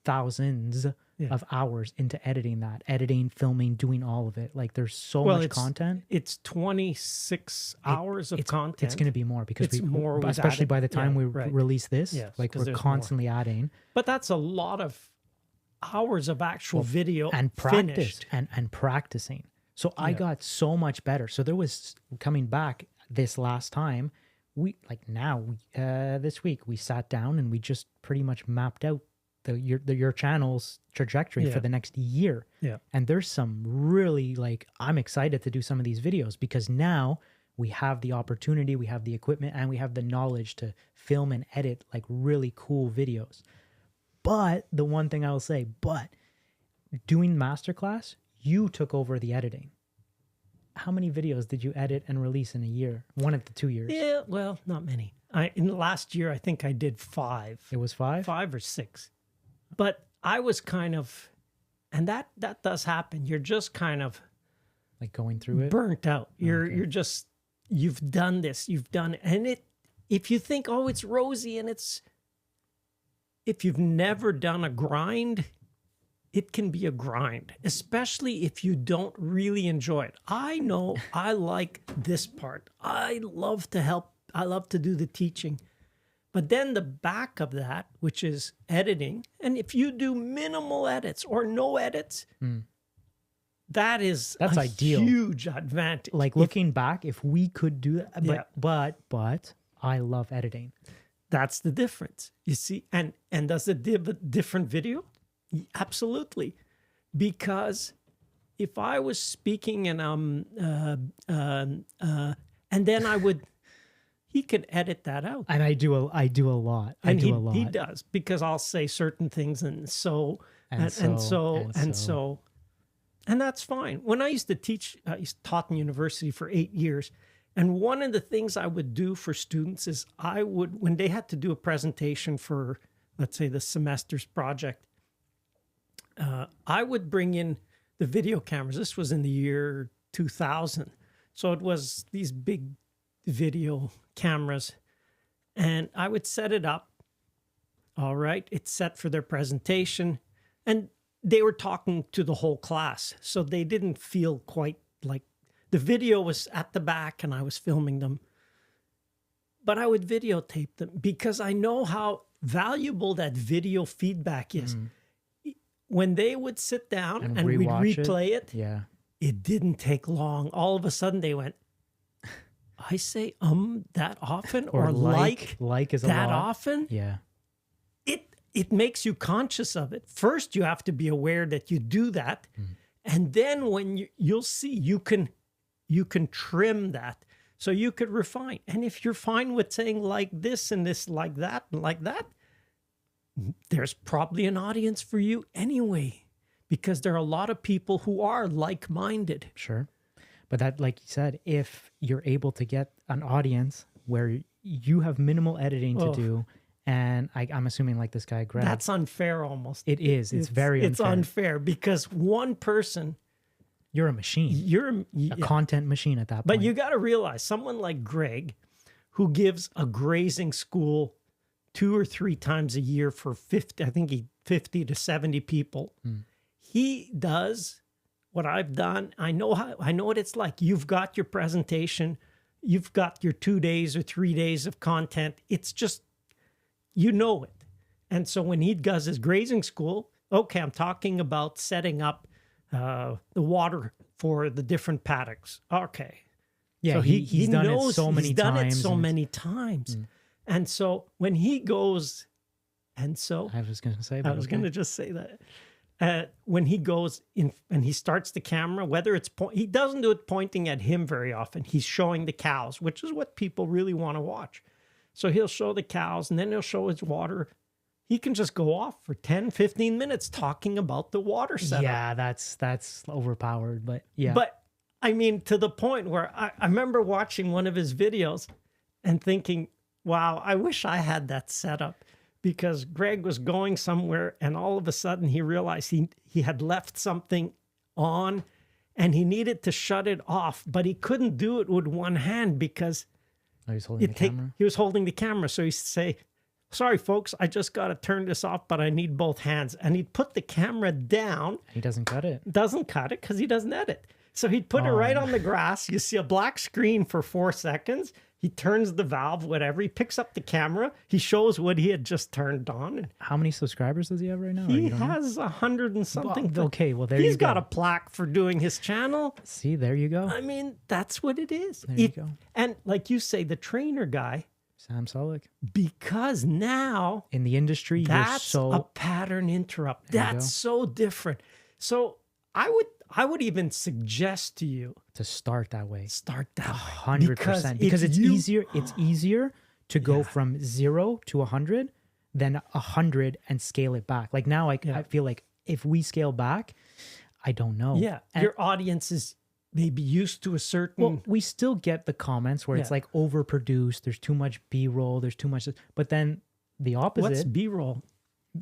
thousands of hours into editing, filming, doing all of it. Like there's so much content. It's 26 hours of content. It's going to be more because It's more with especially by the time we right. release this, Yes, like 'cause we're there's constantly adding But that's a lot of hours of actual video and practice finished. and practicing. So I got so much better. So there was coming back this last time, this week we sat down and we just pretty much mapped out your channel's trajectory for the next year. Yeah. And there's some really I'm excited to do some of these videos because now we have the opportunity, we have the equipment, and we have the knowledge to film and edit like really cool videos. But the one thing I will say, doing masterclass, you took over the editing. How many videos did you edit and release in a year? 1 of the 2 years. Yeah, well, not many. In the last year, I think I did 5. It was 5? 5 or 6. But I was kind of, and that does happen. You're just kind of Like going through it? burnt out. You're just, you've done this, you've done it. And if you think, oh, it's rosy and if you've never done a grind, it can be a grind, especially if you don't really enjoy it. I know I like this part. I love to help. I love to do the teaching. But then the back of that, which is editing, and if you do minimal edits or no edits, that's ideal. Huge advantage. Like looking back, if we could do that, but I love editing. That's the difference, you see. And does it give a different video? Absolutely. Because if I was speaking and then he could edit that out. And I do a lot. He does, because I'll say certain things and that's fine. When I used to teach, I taught in university for 8 years. And one of the things I would do for students is when they had to do a presentation for, let's say, the semester's project, I would bring in the video cameras. This was in the year 2000. So it was these big video cameras. And I would set it up. All right. It's set for their presentation. And they were talking to the whole class. So they didn't feel quite like the video was at the back and I was filming them. But I would videotape them because I know how valuable that video feedback is. When they would sit down and we'd replay it, it didn't take long. All of a sudden they went, I say that often or like is that a lot. often. Yeah. It makes you conscious of it. First, you have to be aware that you do that. And then when you'll see, you can trim that. So you could refine. And if you're fine with saying like this and this, like that, and like that, there's probably an audience for you anyway, because there are a lot of people who are like-minded. Sure. But that, like you said, if you're able to get an audience where you have minimal editing to do, and I'm assuming like this guy, Greg. That's unfair almost. It is. It's very unfair. It's unfair because one person... You're a machine. You're a content machine at that point. But you got to realize someone like Greg, who gives a grazing school 2 or 3 times a year for 50 to 70 people. He does what I've done. I know what it's like. You've got your presentation. You've got your 2 days or 3 days of content. It's just, you know it. And so when he does his grazing school, okay, I'm talking about setting up the water for the different paddocks. Okay. Yeah, So he's done it so many he's done times. it so many times. And so when he goes, and so I was going to say, I was going to just say that when he goes in and he starts the camera, whether it's he doesn't do it pointing at him very often. He's showing the cows, which is what people really want to watch. So he'll show the cows and then he'll show his water. He can just go off for 10, 15 minutes talking about the water setup. Yeah, that's overpowered, but yeah. But I mean, to the point where I remember watching one of his videos and thinking, wow, I wish I had that setup, because Greg was going somewhere and all of a sudden he realized he had left something on and he needed to shut it off, but he couldn't do it with one hand because he was holding the camera. He was holding the camera. So he'd say, sorry, folks, I just got to turn this off, but I need both hands. And he'd put the camera down. He doesn't cut it. Doesn't cut it because he doesn't edit. So he'd put it right on the grass. You see a black screen for 4 seconds. He turns the valve, whatever. He picks up the camera. He shows what he had just turned on. How many subscribers does he have right now? He has 100 and something. Okay, well, there you go. He's got a plaque for doing his channel. See, there you go. I mean, that's what it is. There you go. And like you say, the trainer guy, Sam Solik. because now In the industry, you're that's so... a pattern interrupt. That's so different. So I would even suggest to you to start that way. start that way. 100%. Because it's easier. It's easier to go from 0 to 100 than 100 and scale it back. Like now, I feel like if we scale back, I don't know. Yeah, and your audience is maybe used to a certain. Well, we still get the comments where it's like overproduced. There's too much B-roll. There's too much. But then the opposite. What's B-roll?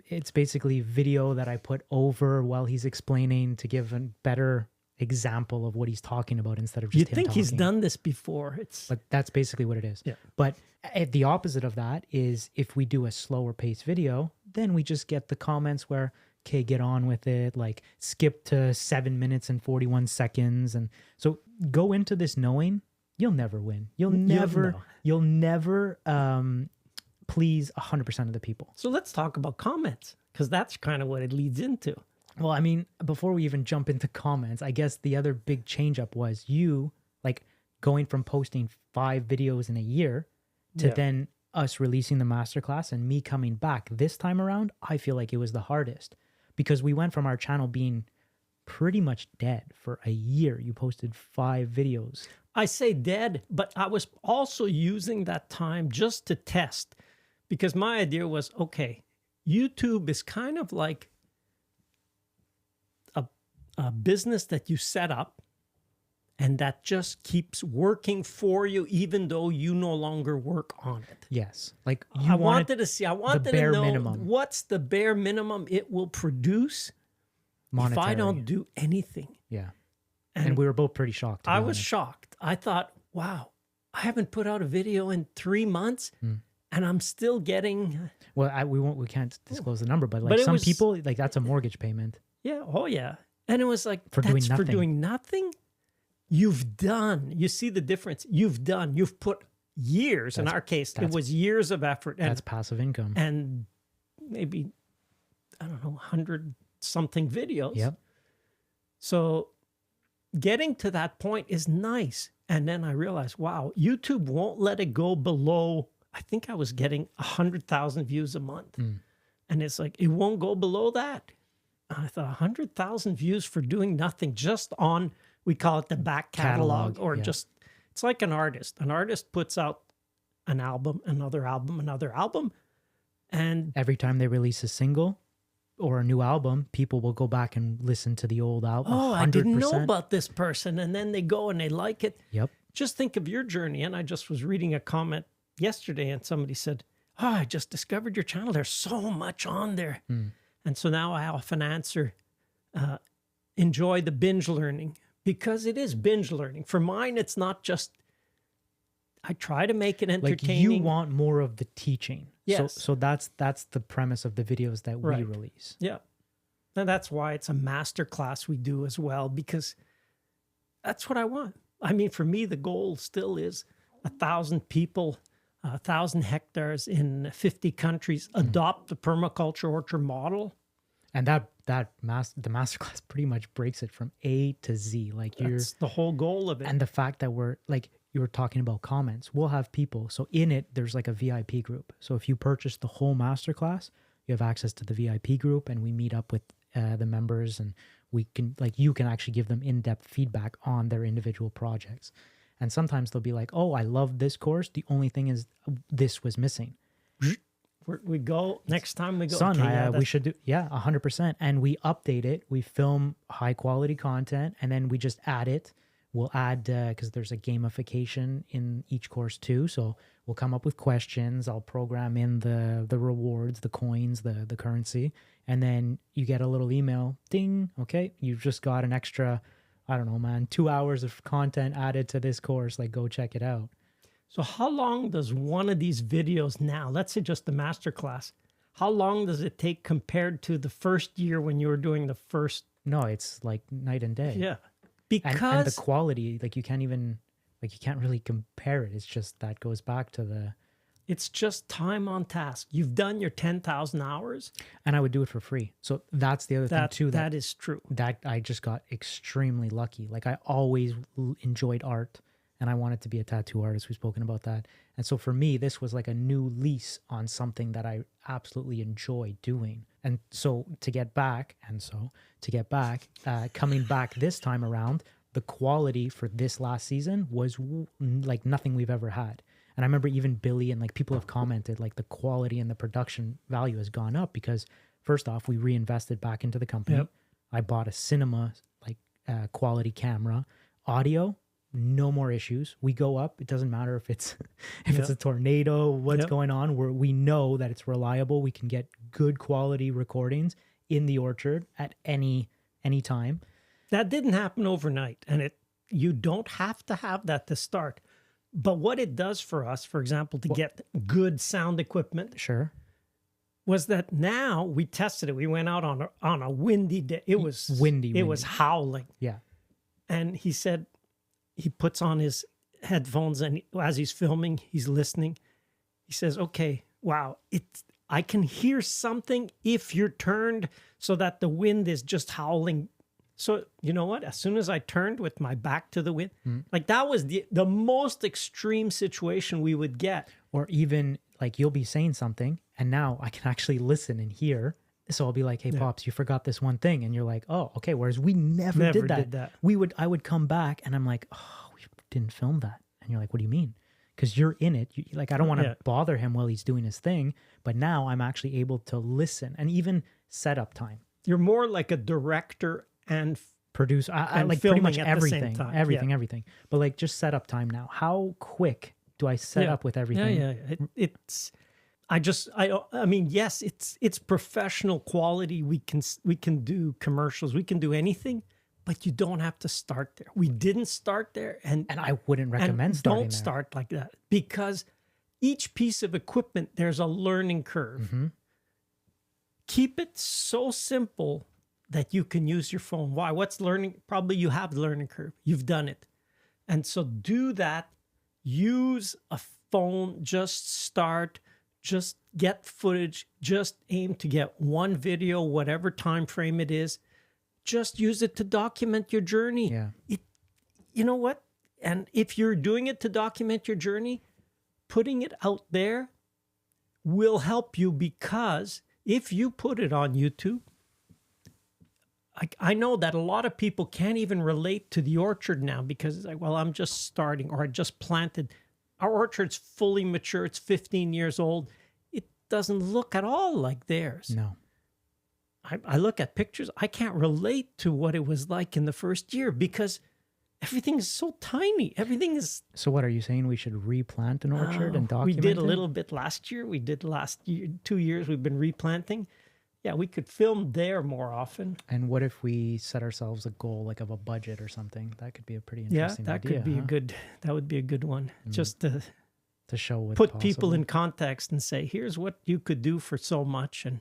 It's basically video that I put over while he's explaining to give a better example of what he's talking about instead of just You him think he's talking. done this before? It's But that's basically what it is. Yeah. But the opposite of that is if we do a slower paced video, then we just get the comments where, okay, get on with it, like skip to 7 minutes and 41 seconds. And so go into this knowing you'll never win. You'll never please 100% of the people. So let's talk about comments, because that's kind of what it leads into. Well, I mean, before we even jump into comments, I guess the other big change up was you like going from posting 5 videos in a year to then us releasing the masterclass and me coming back this time around. I feel like it was the hardest because we went from our channel being pretty much dead for a year. You posted 5 videos. I say dead, but I was also using that time just to test, because my idea was, okay, YouTube is kind of like a business that you set up and that just keeps working for you, even though you no longer work on it. Yes. Like I wanted to know minimum. What's the bare minimum it will produce if I don't do anything. Yeah. And we were both pretty shocked. I was shocked. I thought, wow, I haven't put out a video in 3 months and I'm still getting. Well, we can't disclose the number, but like some people, like that's a mortgage payment. Yeah. Oh yeah. And it was like, for doing nothing. You see the difference. You've put years. In our case, it was years of effort. And, that's passive income. And maybe, I don't know, 100 something videos. Yep. So getting to that point is nice. And then I realized, wow, YouTube won't let it go below. I think I was getting 100,000 views a month. And it's like, it won't go below that. I thought 100,000 views for doing nothing, just on, we call it the back catalog, or just, it's like an artist. An artist puts out an album, another album, another album. And every time they release a single or a new album, people will go back and listen to the old album. Oh, 100%. I didn't know about this person. And then they go and they like it. Yep. Just think of your journey. And I just was reading a comment yesterday and somebody said, oh, I just discovered your channel. There's so much on there. And so now I often answer, enjoy the binge learning, because it is binge learning. For mine, it's not just, I try to make it entertaining. Like you want more of the teaching. Yes. So that's the premise of the videos that we release. Yeah. And that's why it's a master class we do as well, because that's what I want. I mean, for me, the goal still is 1,000 people 1,000 hectares in 50 countries adopt the permaculture orchard model. And the masterclass pretty much breaks it from A to Z. Like That's the whole goal of it. and the fact that we're like, you were talking about comments, we'll have people. So in it, there's like a VIP group. So if you purchase the whole masterclass, you have access to the VIP group, and we meet up with the members, and we can, like, you can actually give them in-depth feedback on their individual projects. And sometimes they'll be like, oh, I love this course. The only thing is this was missing. We go next time we go. Son, okay, we should do 100%. And we update it. We film high quality content, and then we just add it. We'll add because there's a gamification in each course too. So we'll come up with questions. I'll program in the rewards, the coins, the currency, and then you get a little email. Ding. Okay, you've just got an extra, I don't know, man, 2 hours of content added to this course. Like, go check it out. So how long does one of these videos now, let's say just the masterclass, how long does it take compared to the first year when you were doing the first? No, it's like night and day. Yeah. Because and the quality, like, you can't really compare it. It's just, that goes back to it's just time on task. You've done your 10,000 hours. And I would do it for free. So that's the other thing too. That is true. That I just got extremely lucky. Like, I always enjoyed art, and I wanted to be a tattoo artist. We've spoken about that. And so for me, this was like a new lease on something that I absolutely enjoy doing. And so to get back, coming back this time around, the quality for this last season was like nothing we've ever had. And I remember even Billy and like people have commented, like, the quality and the production value has gone up because, first off, we reinvested back into the company. Yep. I bought a cinema like quality camera. Audio, no more issues. We go up. It doesn't matter if it's it's a tornado, what's going on. We know that it's reliable. We can get good quality recordings in the orchard at any time. That didn't happen overnight, and you don't have to have that to start. But what it does for us, for example, to get good sound equipment, sure, was that now we tested it. We went out on a windy day. It was windy. It was howling. Yeah, and he said he puts on his headphones, and as he's filming, he's listening. He says, "Okay, wow, I can hear something if you're turned so that the wind is just howling." So you know what? As soon as I turned with my back to the wind, like, that was the most extreme situation we would get. Or even like, you'll be saying something, and now I can actually listen and hear. So I'll be like, "Hey, Pops, you forgot this one thing," and you're like, "Oh, okay." Whereas we never did that. I would come back, and I'm like, "Oh, we didn't film that," and you're like, "What do you mean?" Because you're in it. Like, I don't want to bother him while he's doing his thing, but now I'm actually able to listen, and even setup time. You're more like a director and produce. I like pretty much everything, everything. But like, just setup time now. How quick do I set up with everything? I mean, yes, it's professional quality. We can do commercials. We can do anything, but you don't have to start there. We didn't start there, and I wouldn't recommend starting don't there. start like that, because each piece of equipment, there's a learning curve. Mm-hmm. Keep it so simple that you can use your phone. Why? What's learning? Probably you have the learning curve. You've done it. And so do that. Use a phone. Just start. Just get footage. Just aim to get one video, whatever time frame it is. Just use it to document your journey. Yeah. You know what? And if you're doing it to document your journey, putting it out there will help you, because if you put it on YouTube, I know that a lot of people can't even relate to the orchard now, because it's like, well, I'm just starting, or I just planted. Our orchard's fully mature. It's 15 years old. It doesn't look at all like theirs. No. I look at pictures. I can't relate to what it was like in the first year, because everything is so tiny. Everything is... So what are you saying? We should replant an orchard and document We did a it? little bit last year. We did last year. 2 years we've been replanting. Yeah, we could film there more often. And what if we set ourselves a goal, like, of a budget or something? That could be a pretty interesting idea. Could be that would be a good one. Just to show what's put possible. people in context and say, here's what you could do for so much. And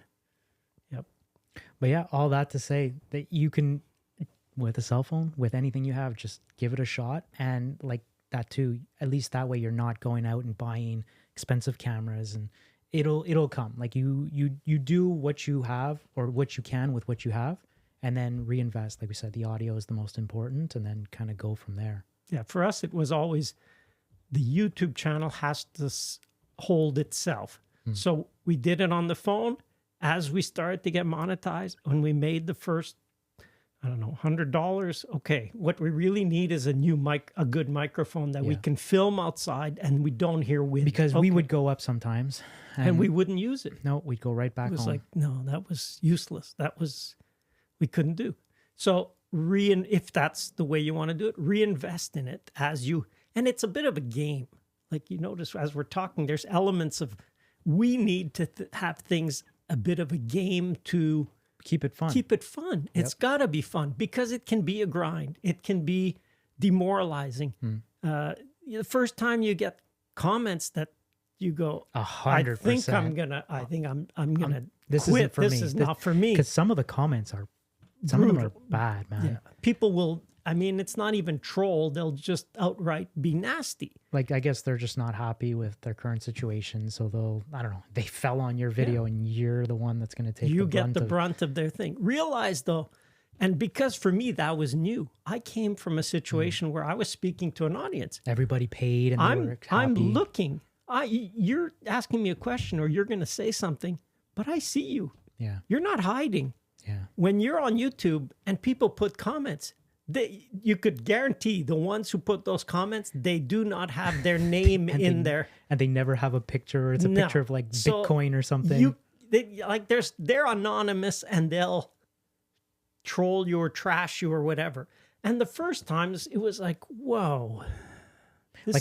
But yeah, all that to say that you can, with a cell phone, with anything you have, just give it a shot. And like that too, at least that way you're not going out and buying expensive cameras, and it'll come. Like you do what you have or what you can with what you have, and then reinvest. Like we said, the audio is the most important, and then kind of go from there. Yeah, for us, it was always the YouTube channel has to hold itself. So we did it on the phone. As we started to get monetized, when we made the first, I don't know, $100, okay, what we really need is a good microphone that we can film outside and we don't hear wind. Because we would go up sometimes. And we wouldn't use it. No, we'd go right back home. It was like, no, that was useless. We couldn't do. So if that's the way you want to do it, reinvest in it and it's a bit of a game. Like you notice as we're talking, there's elements of, we need to have things a bit of a game to keep it fun. It's got to be fun because it can be a grind. It can be demoralizing. The first time you get comments that you go, 100%. I think I'm gonna this quit. Isn't for this me. is not for me. Because some of the comments are, some of them are bad, man. Yeah. People will. I mean, it's not even troll. They'll just outright be nasty. Like, I guess they're just not happy with their current situation. So they'll, I don't know, they fell on your video and you're the one that's going to take the brunt of their thing. Realize though, and because for me, that was new. I came from a situation where I was speaking to an audience. Everybody paid and they were happy. I'm looking. You're asking me a question or you're going to say something, but I see you. Yeah. You're not hiding. Yeah. When you're on YouTube and people put comments, you could guarantee the ones who put those comments, they do not have their name in there. And they never have a picture. It's a picture of like Bitcoin or something. They're anonymous and they'll troll you or trash you or whatever. And the first times it was like, whoa.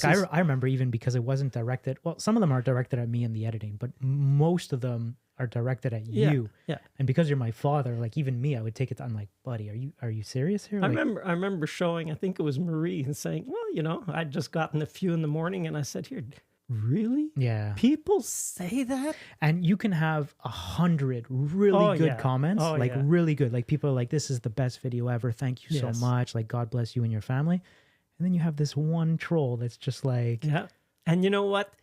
I remember even because it wasn't directed. Well, some of them are directed at me in the editing, but most of them are directed at you. Yeah. And because you're my father, like even me, I would take it. I'm like, buddy, are you serious here? I remember showing, I think it was Marie, and saying, well, I'd just gotten a few in the morning and I said, here, really? Yeah. People say that? And you can have 100 really good comments, really good. Like people are like, this is the best video ever. Thank you so much. Like, God bless you and your family. And then you have this one troll that's just like, yeah. And you know what?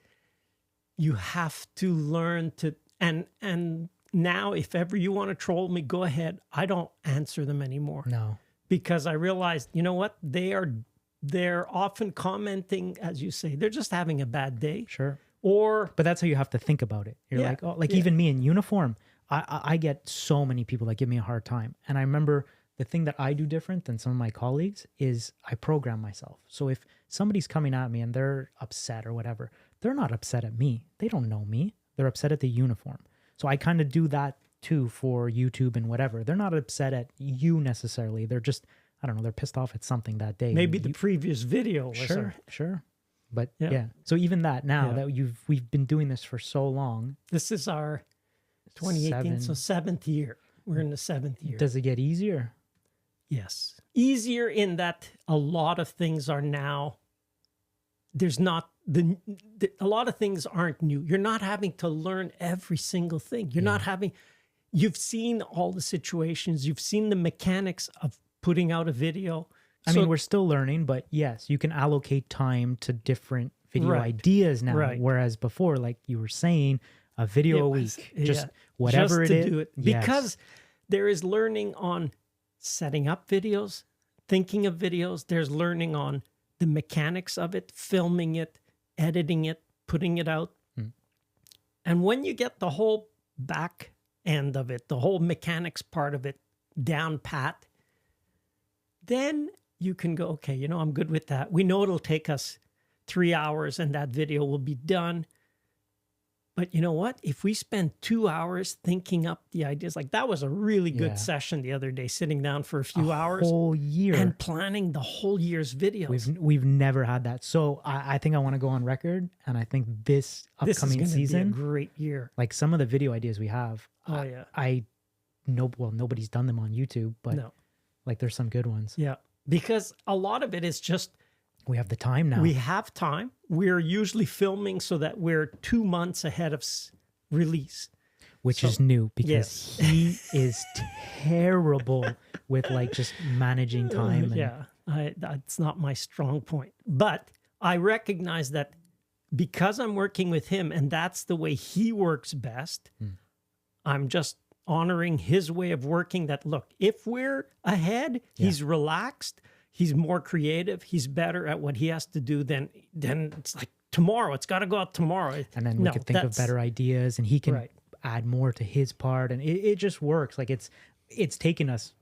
You have to learn to, and now if ever you want to troll me, go ahead. I don't answer them anymore. No. Because I realized, you know what? They're often commenting, as you say, they're just having a bad day. Sure. But that's how you have to think about it. You're like, even me in uniform, I get so many people that give me a hard time. And I remember the thing that I do different than some of my colleagues is I program myself. So if somebody's coming at me and they're upset or whatever, they're not upset at me. They don't know me. They're upset at the uniform. So I kind of do that too for YouTube and whatever. They're not upset at you necessarily. They're just, I don't know, they're pissed off at something that day. Maybe the previous video was Sure. But yeah. So even that now that we've been doing this for so long. This is our 2018, so 7th year. We're in the 7th year. Does it get easier? Yes. Easier in that a lot of things are now, there's not, a lot of things aren't new. You're not having to learn every single thing. You're not having, you've seen all the situations. You've seen the mechanics of putting out a video. I mean, we're still learning, but yes, you can allocate time to different video ideas now. Right. Whereas before, like you were saying, a video a week, just whatever just it is. Do it. Because there is learning on setting up videos, thinking of videos. There's learning on the mechanics of it, filming it, editing it, putting it out. And when you get the whole back end of it, the whole mechanics part of it down pat, then you can go, okay, I'm good with that. We know it'll take us 3 hours and that video will be done. But you know what? If we spend 2 hours thinking up the ideas, like that was a really good session the other day, sitting down for a few hours. Whole year. And planning the whole year's videos. We've never had that. So I think I want to go on record. And I think this upcoming season, be a great year. Like some of the video ideas we have. Nobody's done them on YouTube, but like there's some good ones. Yeah. Because a lot of it is just, we have the time now. We have time. We're usually filming so that we're 2 months ahead of release. Which is new because he is terrible with like just managing time. That's not my strong point. But I recognize that because I'm working with him and that's the way he works best, I'm just honoring his way of working. That, look, if we're ahead, he's relaxed, he's more creative, he's better at what he has to do, then it's like tomorrow, it's got to go out tomorrow. And then we could think of better ideas, and he can add more to his part, and it just works. Like it's taken us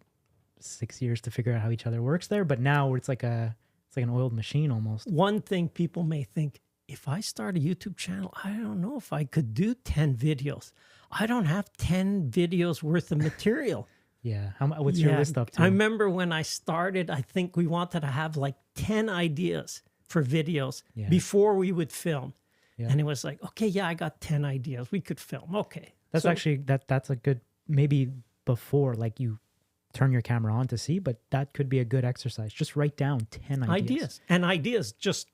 6 years to figure out how each other works there, but now it's like an oiled machine almost. One thing people may think, if I start a YouTube channel, I don't know if I could do 10 videos. I don't have 10 videos worth of material. Yeah. What's your list up to? I remember when I started, I think we wanted to have like 10 ideas for videos before we would film. Yeah. And it was like, okay, I got 10 ideas. We could film. Okay. That's actually, that's a good, maybe before, like you turn your camera on to see, but that could be a good exercise. Just write down 10 ideas. And ideas just.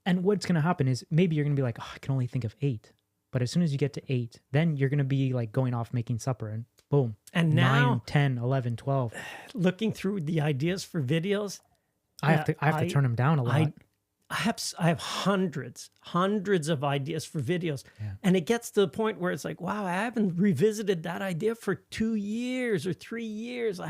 And what's going to happen is maybe you're going to be like, oh, I can only think of 8. But as soon as you get to 8, then you're going to be like going off making supper and boom. And now 9, 10, 11, 12. Looking through the ideas for videos. I have to turn them down a lot. I have hundreds of ideas for videos. Yeah. And it gets to the point where it's like, wow, I haven't revisited that idea for 2 years or 3 years.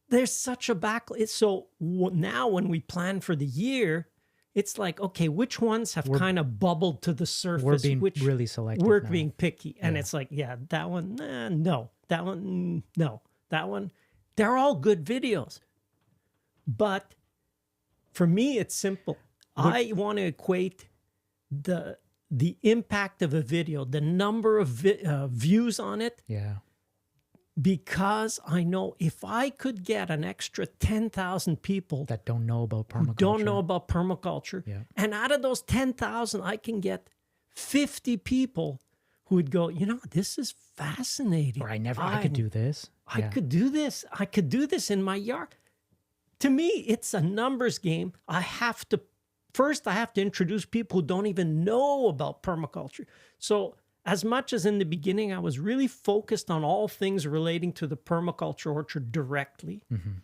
There's such a backlog. So now when we plan for the year, it's like, okay, which ones have kind of bubbled to the surface? We're being really selective. We're being picky. And it's like, that one, no. That one, no. That one, they're all good videos. But for me, it's simple. I want to equate the impact of a video, the number of views on it. Yeah. Because I know if I could get an extra 10,000 people that don't know about permaculture, and out of those 10,000, I can get 50 people who would go, this is fascinating. Or I could do this. I could do this. I could do this in my yard. To me, it's a numbers game. I have to introduce people who don't even know about permaculture. So as much as in the beginning, I was really focused on all things relating to the permaculture orchard directly. Mm-hmm.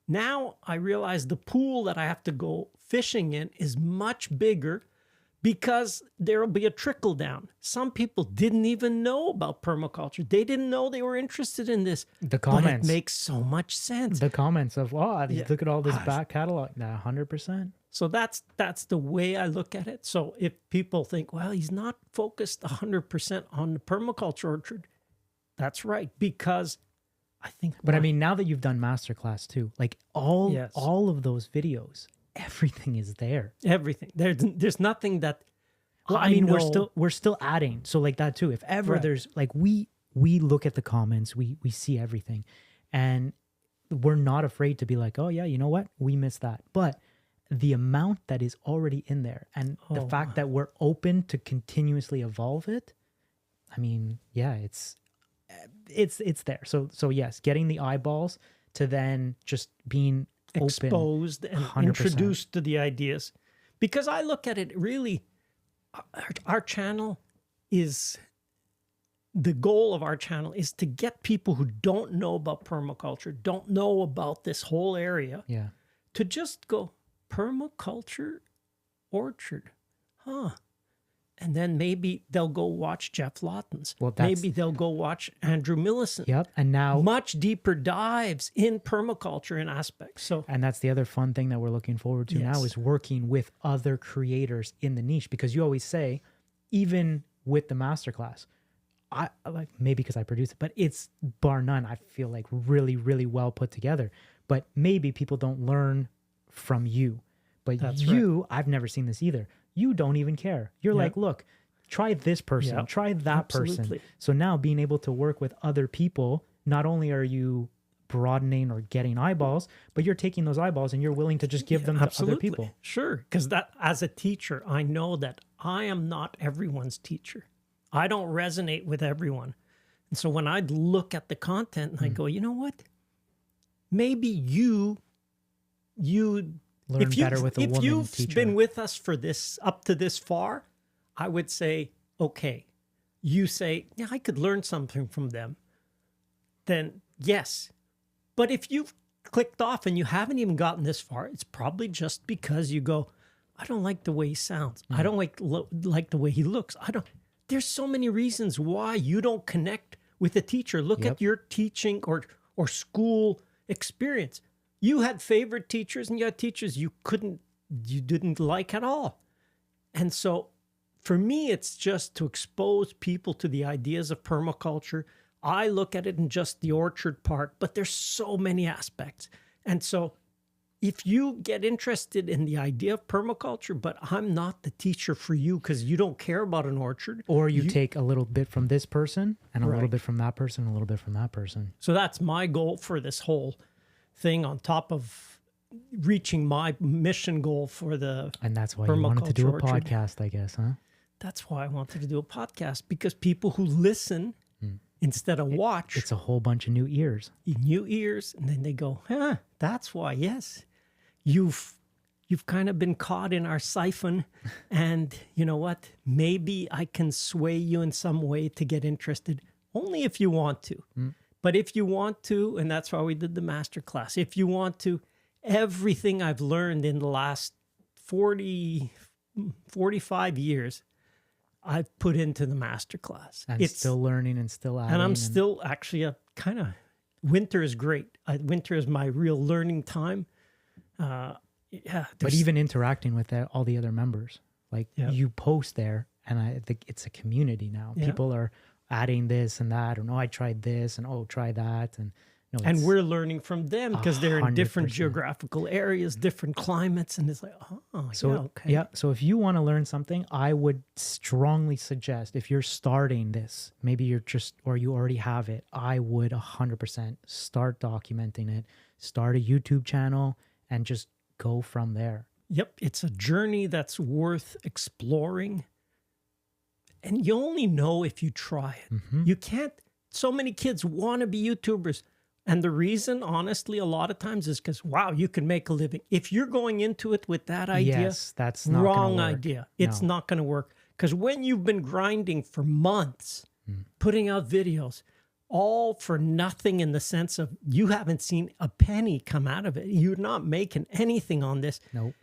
Now I realize the pool that I have to go fishing in is much bigger because there will be a trickle down. Some people didn't even know about permaculture. They didn't know they were interested in this. The comments. But it makes so much sense. The comments of, look at all this back catalog. 100%. So that's the way I look at it. So if people think, well, he's not focused 100% on the permaculture orchard, that's right. Because I think... But I mean, now that you've done masterclass too, like all of those videos, everything is there. Everything. There's nothing that... Well, I mean, we're still adding. So like that too. If ever there's like, we look at the comments, we see everything. And we're not afraid to be like, oh yeah, you know what? We missed that. But the amount that is already in there and the fact that we're open to continuously evolve it, I mean, it's there. So yes, getting the eyeballs to then just being exposed open, and 100%. Introduced to the ideas. Because I look at it really, our channel is, the goal of our channel is to get people who don't know about permaculture, don't know about this whole area, to just go, permaculture orchard, and then maybe they'll go watch Jeff Lawton's. Maybe they'll go watch Andrew Millison. Yep, and now much deeper dives in permaculture and aspects. So, and that's the other fun thing that we're looking forward to now is working with other creators in the niche. Because you always say, even with the masterclass, I like, maybe because I produce it, but it's bar none, I feel like really, really well put together. But maybe people don't learn from you. But I've never seen this either. You don't even care. You're like, look, try this person, try that person. So now being able to work with other people, not only are you broadening or getting eyeballs, but you're taking those eyeballs and you're willing to just give them to other people. Sure. Because that, as a teacher, I know that I am not everyone's teacher. I don't resonate with everyone. And so when I look at the content and I go, you know what? Maybe you learn better with a woman teacher. If you've been with us for this, up to this far, I would say, okay, you say, yeah, I could learn something from them. Then yes. But if you've clicked off and you haven't even gotten this far, it's probably just because you go, I don't like the way he sounds. I don't like the way he looks. There's so many reasons why you don't connect with a teacher. Look at your teaching or school experience. You had favorite teachers and you had teachers you didn't like at all. And so for me, it's just to expose people to the ideas of permaculture. I look at it in just the orchard part, but there's so many aspects. And so if you get interested in the idea of permaculture, but I'm not the teacher for you because you don't care about an orchard. Or you take a little bit from this person and a little bit from that person, and a little bit from that person. So that's my goal for this whole thing, on top of reaching my mission goal for the And that's why you wanted to do a orchard. podcast, I guess, huh? That's why I wanted to do a podcast, because people who listen instead of watch, It's a whole bunch of new ears. new ears, and then they go, that's why, yes, you've kind of been caught in our siphon, and you know what? Maybe I can sway you in some way to get interested, only if you want to. But if you want to, and that's why we did the masterclass, if you want to, everything I've learned in the last 45 years, I've put into the masterclass. And it's still learning and still adding. And I'm still actually winter is great. Winter is my real learning time. But even interacting with all the other members, like you post there, and I think it's a community now. Yeah. People are adding this and that, or no, I tried this, and try that, and we're learning from them because they're in different 100%. geographical areas, different climates, and it's like, So if you want to learn something, I would strongly suggest, if you're starting this, maybe you already have it, I would 100% start documenting it, start a YouTube channel, and just go from there. Yep, it's a journey that's worth exploring. And you only know if you try it. You can't, so many kids want to be YouTubers. And the reason, honestly, a lot of times is because, wow, you can make a living. If you're going into it with that idea, yes, that's not wrong gonna work. idea. It's not going to work. Because when you've been grinding for months, putting out videos, all for nothing, in the sense of you haven't seen a penny come out of it. You're not making anything on this. Nope.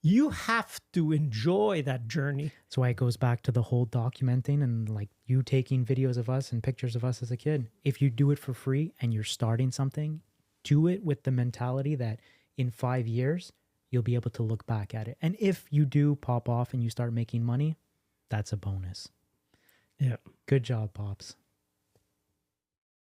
You have to enjoy that journey. That's why it goes back to the whole documenting and like you taking videos of us and pictures of us as a kid. If you do it for free and you're starting something, do it with the mentality that in 5 years, you'll be able to look back at it. And if you do pop off and you start making money, that's a bonus. Yeah. Good job, Pops.